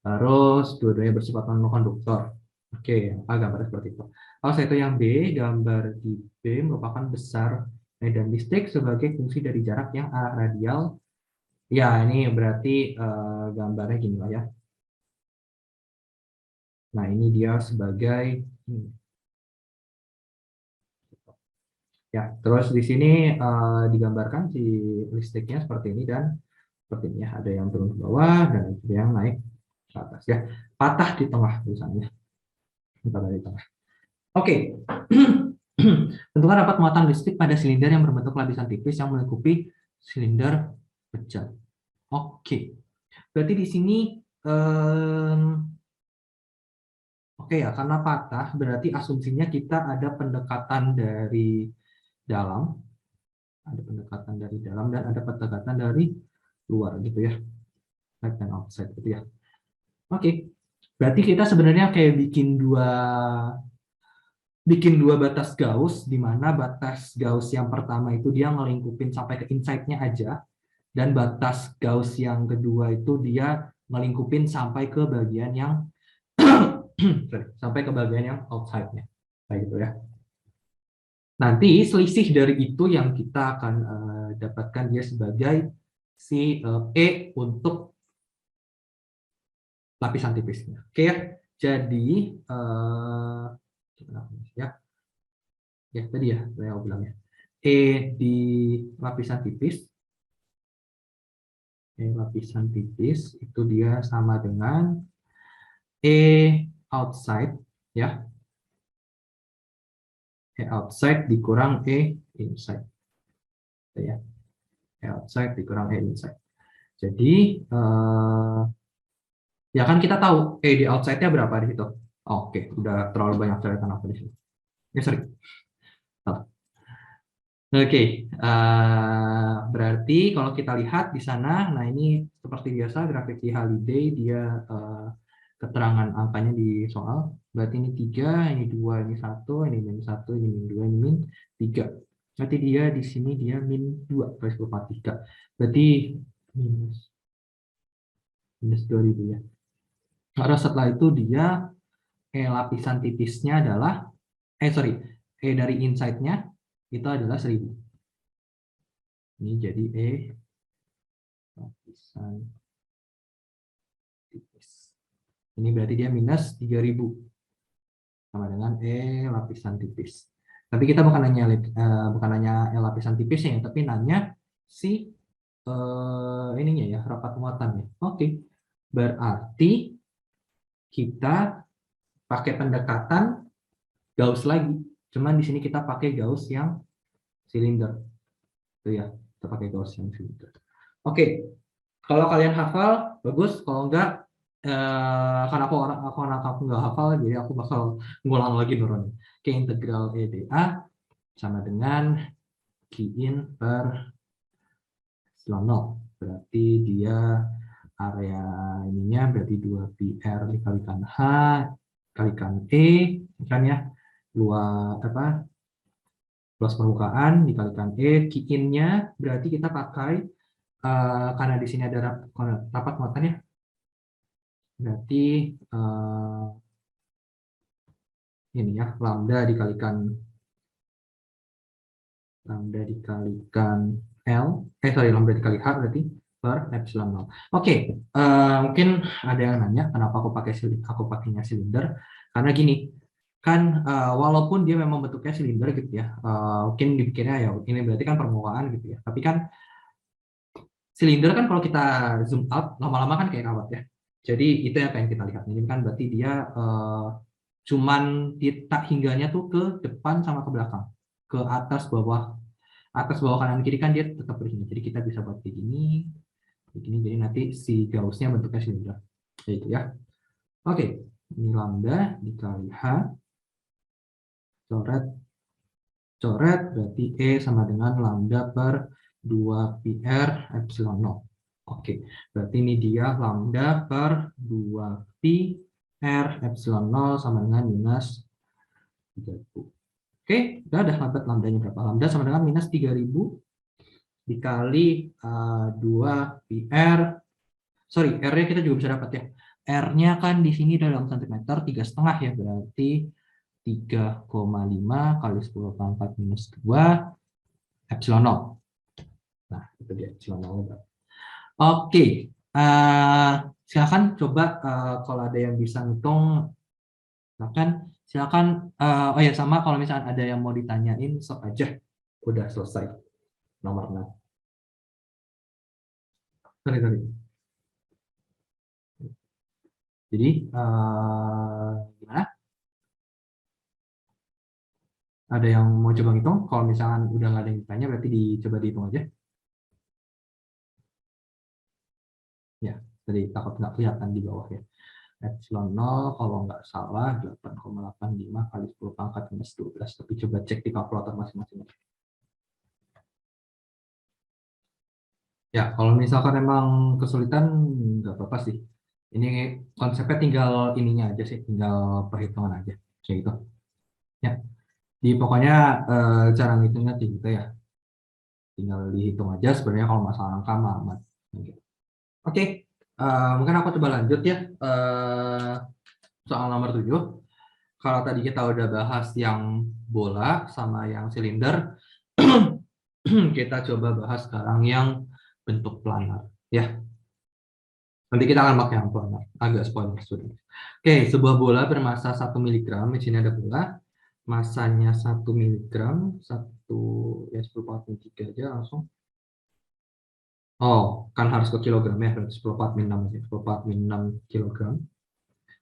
Terus dua-duanya bersifat non-konduktor. Oke, gambar seperti itu. Kalau saya itu yang B, gambar di B merupakan besar medan listrik sebagai fungsi dari jarak yang arah radial. Ya, ini berarti gambarnya gini lah ya. Nah, ini dia sebagai ya. Terus di sini digambarkan si listriknya seperti ini dan seperti ini ya. Ada yang turun ke bawah dan ada yang naik ke atas ya. Patah di tengah misalnya. Patah di tengah. Oke. Tentukan dapat muatan listrik pada silinder yang berbentuk lapisan tipis yang melingkupi silinder pecel. Oke. Berarti di sini oke ya, karena patah berarti asumsinya kita ada pendekatan dari dalam, ada pendekatan dari dalam dan ada pendekatan dari luar gitu ya, right and outside gitu ya. Oke, berarti kita sebenarnya kayak bikin dua batas Gauss, di mana batas Gauss yang pertama itu dia ngelingkupin sampai ke inside-nya aja, dan batas Gauss yang kedua itu dia ngelingkupin sampai ke bagian yang sampai ke bagian yang outside-nya. Kayak gitu ya. Nanti selisih dari itu yang kita akan dapatkan dia sebagai si E untuk lapisan tipisnya. Oke ya. Jadi ya tadi ya saya bilangnya E di lapisan tipis itu dia sama dengan E outside ya. E outside dikurang E inside. Ya. E outside dikurang E inside. Jadi ya kan kita tahu di outside-nya berapa di situ. Oke, udah terlalu banyak coretan apa di sini. Ya, sorry. Oke, berarti kalau kita lihat di sana, nah ini seperti biasa grafik Holiday dia keterangan angkanya di soal. Berarti ini 3, ini 2, ini 1, ini min 1, ini min 2, ini min 3. Berarti dia di sini dia min 2 garis bawah 3. Berarti minus 2000 ya. Karena setelah itu dia lapisan tipisnya adalah dari inside-nya itu adalah 1000. Ini jadi lapisan tipis. Ini berarti dia minus 3000 sama dengan lapisan tipis. Tapi kita bukan nanya lapisan tipisnya ya, tapi nanya si ininya ya, rapat muatannya. Oke. Berarti kita pakai pendekatan Gauss lagi. Cuman di sini kita pakai Gauss yang silinder. Itu ya, kita pakai Gauss yang silinder. Oke. Kalau kalian hafal bagus, kalau enggak karena aku nggak hafal, jadi aku bakal ngulang lagi nurun. Oke, integral EDA sama dengan Qin per epsilon 0. Berarti dia area ininya berarti 2πr dikalikan H kalikan E kan ya, luas permukaan dikalikan Qin-nya berarti kita pakai karena di sini ada rapat muatannya, berarti ini ya lambda dikalikan lambda dikali H berarti per epsilon 0. Oke, mungkin ada yang nanya kenapa aku pakainya silinder, karena gini kan walaupun dia memang bentuknya silinder gitu ya, mungkin dipikirnya ya ini berarti kan permukaan gitu ya, tapi kan silinder kan kalau kita zoom out lama-lama kan kayak kawat ya. Jadi itu yang pengen kita lihat. Ini kan berarti dia cuman tak hingganya tuh ke depan sama ke belakang, ke atas bawah kanan kiri kan dia tetap begini. Jadi kita bisa buat begini. Jadi nanti si Gauss-nya bentuknya silinder. Itu ya. Oke, ini lambda dikali H coret berarti E sama dengan lambda per 2πr epsilon 0. Oke, berarti ini dia lambda per 2πr epsilon 0 sama dengan minus 30. Oke, udah dapat lambdanya berapa? Lambda sama dengan minus 3000 dikali 2πr. Sorry, R-nya kita juga bisa dapat ya. R-nya kan di sini dalam sentimeter 3,5 ya, berarti 3,5 kali 10 pangkat minus 2 epsilon 0. Nah, itu dia epsilon 0. Oke, silakan coba kalau ada yang bisa ngitung, silakan. Oh ya, sama kalau misalnya ada yang mau ditanyain, sok aja. Udah selesai. Nomor 6. Sorry. Jadi, gimana? Ada yang mau coba ngitung? Kalau misalkan udah nggak ada yang ditanya, berarti coba dihitung aja. Ya, tadi takut nggak kelihatan di bawah ya. Epsilon 0 kalau nggak salah 8,85 kali 10 pangkat minus 12. Tapi coba cek di kalkulator masing-masing. Ya, kalau misalkan memang kesulitan nggak apa-apa sih. Ini konsepnya tinggal ininya aja sih, tinggal perhitungan aja. Kayak gitu. Ya, di pokoknya cara ngitungnya gitu ya. Tinggal dihitung aja sebenarnya kalau masalah angka amat. Oke, mungkin aku coba lanjut ya. soal nomor 7. Kalau tadi kita udah bahas yang bola sama yang silinder, kita coba bahas sekarang yang bentuk planar. Ya, nanti kita akan pakai yang planar. Agak spoiler sudah. Oke, sebuah bola bermasa 1 mg. Di sini ada bola. Masanya 1 mg. 10 × 3 aja langsung. Oh, kan harus ke kilogram ya. 10 × 4 × 6 kilogram.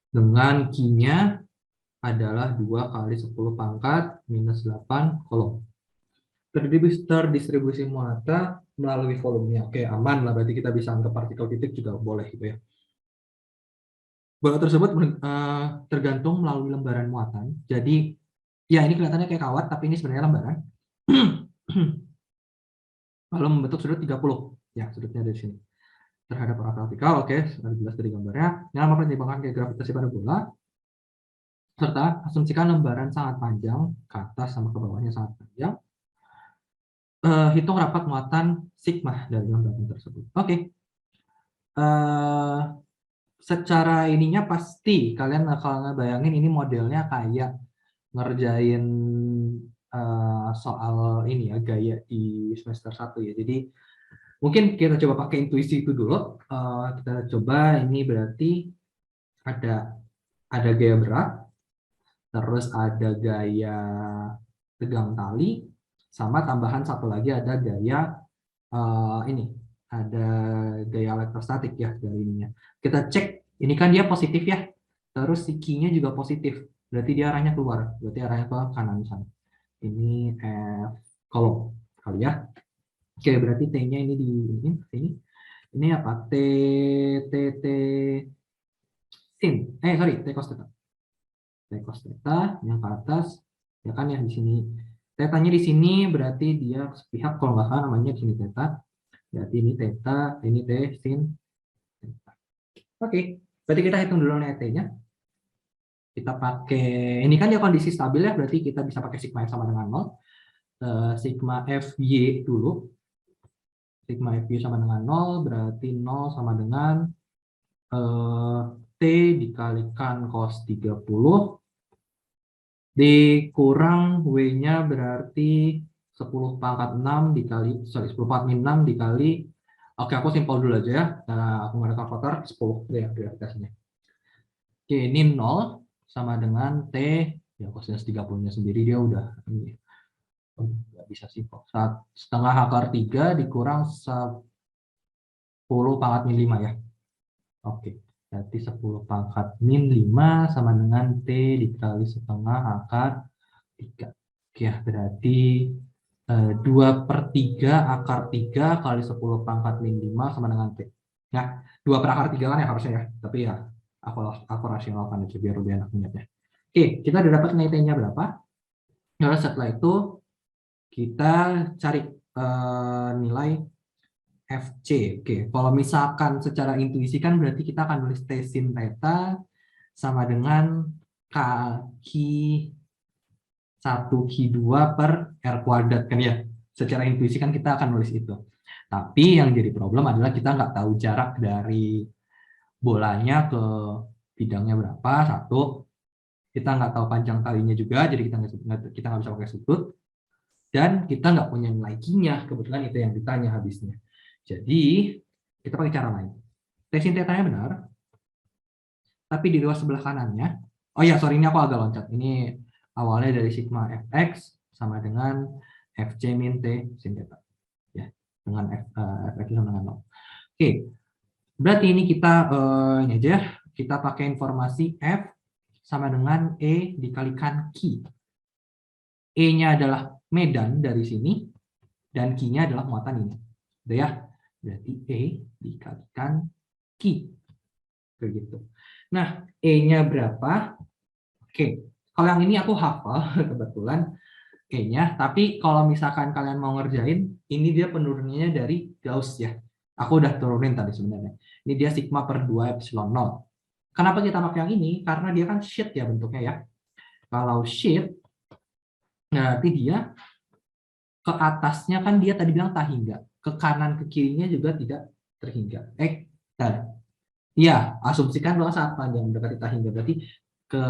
Dengan Q-nya adalah 2 × 10⁻⁸ kolom. Terdistribusi muatan melalui volumenya. Oke, aman lah. Berarti kita bisa anggap partikel titik juga boleh gitu ya. Bola tersebut tergantung melalui lembaran muatan. Jadi, ya ini kelihatannya kayak kawat, tapi ini sebenarnya lembaran. Lalu membentuk sudut 30. Ya, sudutnya dari sini. Terhadap arah vertikal, oke, sudah jelas dari gambarnya. Yang mempertimbangkan kayak gravitasi pada bola, serta asumsikan lembaran sangat panjang, ke atas sama ke bawahnya sangat panjang. Hitung rapat muatan sigma dari lembaran tersebut. Oke. Secara ininya pasti kalian kalau ngebayangin ini modelnya kayak ngerjain soal ini ya, gaya di semester 1 ya. Jadi mungkin kita coba pakai intuisi itu dulu. Kita coba ini berarti ada gaya berat, terus ada gaya tegang tali, sama tambahan satu lagi ada gaya ini, ada gaya elektrostatik ya dari ininya. Kita cek, ini kan dia positif ya, terus si Q-nya juga positif, berarti dia arahnya keluar, berarti arahnya ke kanan sana. Ini F kolom kali ya. Oke, berarti T-nya ini di sini. Ini apa? T sin. Sorry, T cos theta. T cos theta yang ke atas, ya kan ya di sini. Tetanya di sini berarti dia sepihak, kalau nggak salah namanya di sini theta. Berarti ini theta, ini T sin theta. Oke, berarti kita hitung dulu nih T-nya. Kita pakai, ini kan dia kondisi stabil ya, berarti kita bisa pakai sigma F sama dengan 0. Sigma FY dulu. Sigma FY sama dengan 0, berarti 0 sama dengan T dikalikan cos 30 dikurang W-nya berarti 10⁻⁶ dikali 10⁻⁶ dikali, oke aku simpel dulu aja ya, karena aku nggak ada kalkulator, 10 ya gravitasnya. Oke, ini 0 sama dengan T ya cosinus 30-nya sendiri dia udah ini. Nggak bisa sih kok. 1/2 dikurang 10⁻⁵ ya. Oke, berarti 10⁻⁵ sama dengan T dikali 1/2 3. Oke, berarti 2/3 kali 10⁻⁵ sama dengan T. Nah, 2/3 kan ya harusnya ya, tapi ya aku rasionalkan aja biar lebih enak ingatnya. Oke, kita udah dapat nilai T-nya berapa. Nah, setelah itu kita cari nilai FC. Oke, kalau misalkan secara intuisi kan berarti kita akan nulis T sin theta sama dengan Q1 Q2 per R kuadrat kan ya. Secara intuisi kan kita akan nulis itu. Tapi yang jadi problem adalah kita nggak tahu jarak dari bolanya ke bidangnya berapa, satu. Kita nggak tahu panjang talinya juga, jadi kita nggak bisa pakai sudut. Dan kita nggak punya nilai Q-nya, kebetulan itu yang ditanya habisnya. Jadi, kita pakai cara lain. T sin theta-nya benar, tapi di luar sebelah kanannya, oh ya, sorry, ini aku agak loncat. Ini awalnya dari sigma fx sama dengan fc min T sin theta. Ya, dengan fx sama dengan 0. Oke, berarti ini kita, ini aja, kita pakai informasi F sama dengan E dikalikan Q. E-nya adalah medan dari sini, dan Q-nya adalah muatan ini. Udah ya? Berarti E dikalikan Q. Begitu. Nah, E-nya berapa? Oke, kalau yang ini aku hafal kebetulan E-nya, tapi kalau misalkan kalian mau ngerjain, ini dia penurunannya dari Gauss ya. Aku udah turunin tadi sebenarnya. Ini dia sigma per 2 epsilon 0. Kenapa kita pakai yang ini? Karena dia kan sheet ya bentuknya ya. Kalau sheet, berarti dia ke atasnya kan dia tadi bilang tak hingga. Ke kanan ke kirinya juga tidak terhingga. Iya, asumsikan bahwa saat panjang mendekati tak hingga berarti ke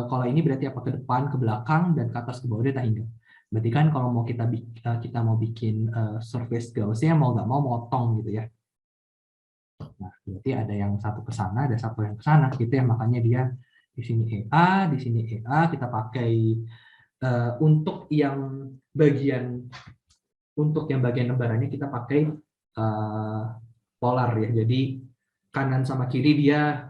kalau ini berarti apa, ke depan, ke belakang, dan ke atas, ke bawah, tak hingga. Berarti kan kalau mau kita mau bikin surface Gaussian, mau nggak mau motong gitu ya. Nah, berarti ada yang satu ke sana, ada satu yang ke sana gitu ya, makanya dia di sini EA, di sini EA, kita pakai untuk yang bagian lembarannya kita pakai polar ya. Jadi kanan sama kiri dia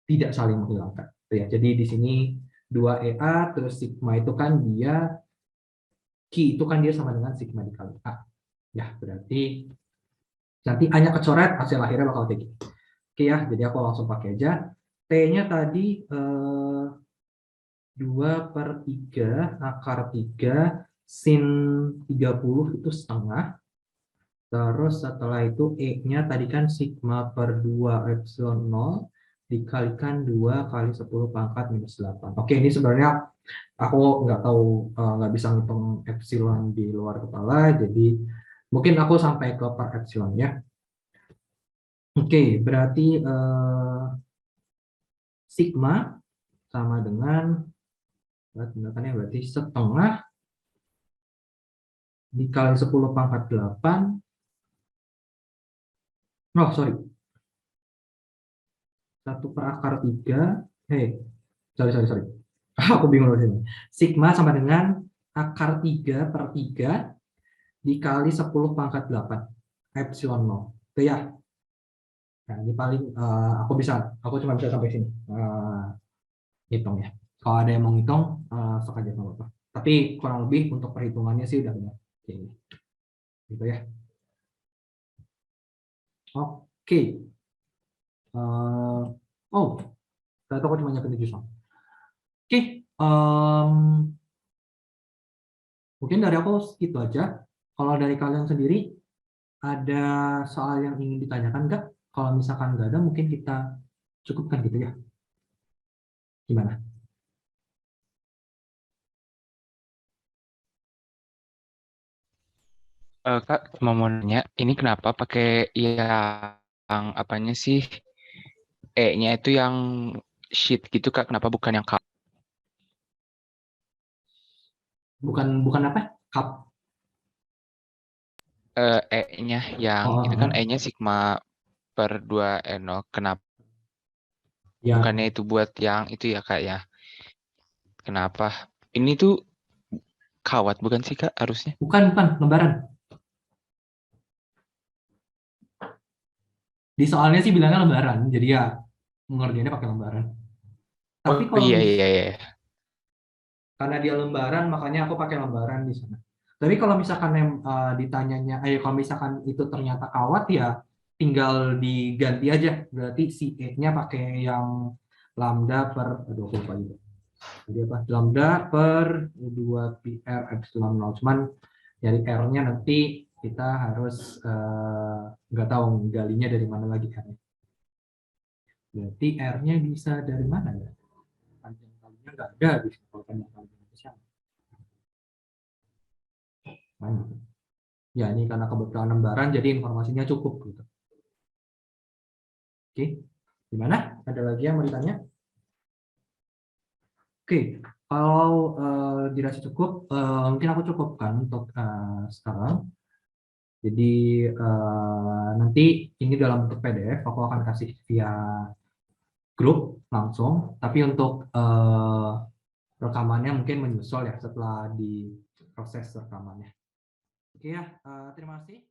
tidak saling menghilangkan. Ya, jadi di sini 2EA terus sigma itu kan dia Q itu kan dia sama dengan sigma dikali A. Ya, berarti nanti A-nya kecoret, hasil akhirnya bakal kayak gitu. Oke ya, jadi aku langsung pakai aja. T-nya tadi 2/3 akar 3 sin 30 itu setengah. Terus setelah itu E-nya tadi kan sigma per 2 epsilon 0 dikalikan 2 kali 10 pangkat minus 8. Oke, ini sebenarnya aku nggak tahu, nggak bisa ngitung epsilon di luar kepala, jadi mungkin aku sampai ke per epsilon ya. Oke, berarti sigma sama dengan, berarti setengah dikali 10 pangkat 8. Oh, sorry. 1/3. Sorry. Aku bingung di sini. Sigma sama dengan akar 3/3 dikali 10 pangkat 8 epsilon 0. Itu ya. Nah, ini paling aku cuma bisa sampai sini. Hitung ya. Kalau ada yang mau ngitung, sok aja nggak apa-apa. Tapi kurang lebih untuk perhitungannya sih udah benar. Oke. Gitu ya. Oke. Ternyata aku cuma nyiapin 7 soal. Oke. Mungkin dari aku segitu aja. Kalau dari kalian sendiri, ada soal yang ingin ditanyakan nggak? Kalau misalkan nggak ada, mungkin kita cukupkan gitu ya. Gimana? Kak, cuma mau nanya, ini kenapa pakai yang apanya sih? E-nya itu yang sheet gitu Kak, kenapa bukan yang cup? Bukan apa? Cup. E-nya yang itu kan Oh, E-nya sigma per 2 N0, kenapa ya. bukannya itu buat yang itu ya Kak ya? Kenapa? Ini tuh kawat bukan sih Kak harusnya? Bukan, lembaran. Di soalnya sih bilangnya lembaran, jadi ya mengerjainnya pakai lembaran. Oh Tapi kalau iya iya iya. karena dia lembaran, makanya aku pakai lembaran di sana. Tapi kalau misalkan ditanyanya, kalau misalkan itu ternyata kawat ya tinggal diganti aja. Berarti si E-nya pakai yang lambda per, aduh aku lupa juga. Jadi apa? Lambda per 2 PR epsilon 0. Cuman dari R-nya nanti kita harus nggak tahu galinya dari mana lagi R-nya. Berarti R-nya bisa dari mana ya? Panjang kalinya nggak ada di sini. Kalau panjang kalinya siapa? Mana? Ya ini karena kebetulan lembaran jadi informasinya cukup gitu. Oke, gimana? Ada lagi yang mau ditanya? Oke, kalau dirasa cukup, mungkin aku cukupkan untuk sekarang. Jadi nanti ini dalam bentuk PDF, aku akan kasih via grup langsung. Tapi untuk rekamannya mungkin menyusul ya setelah di proses rekamannya. Oke ya, terima kasih.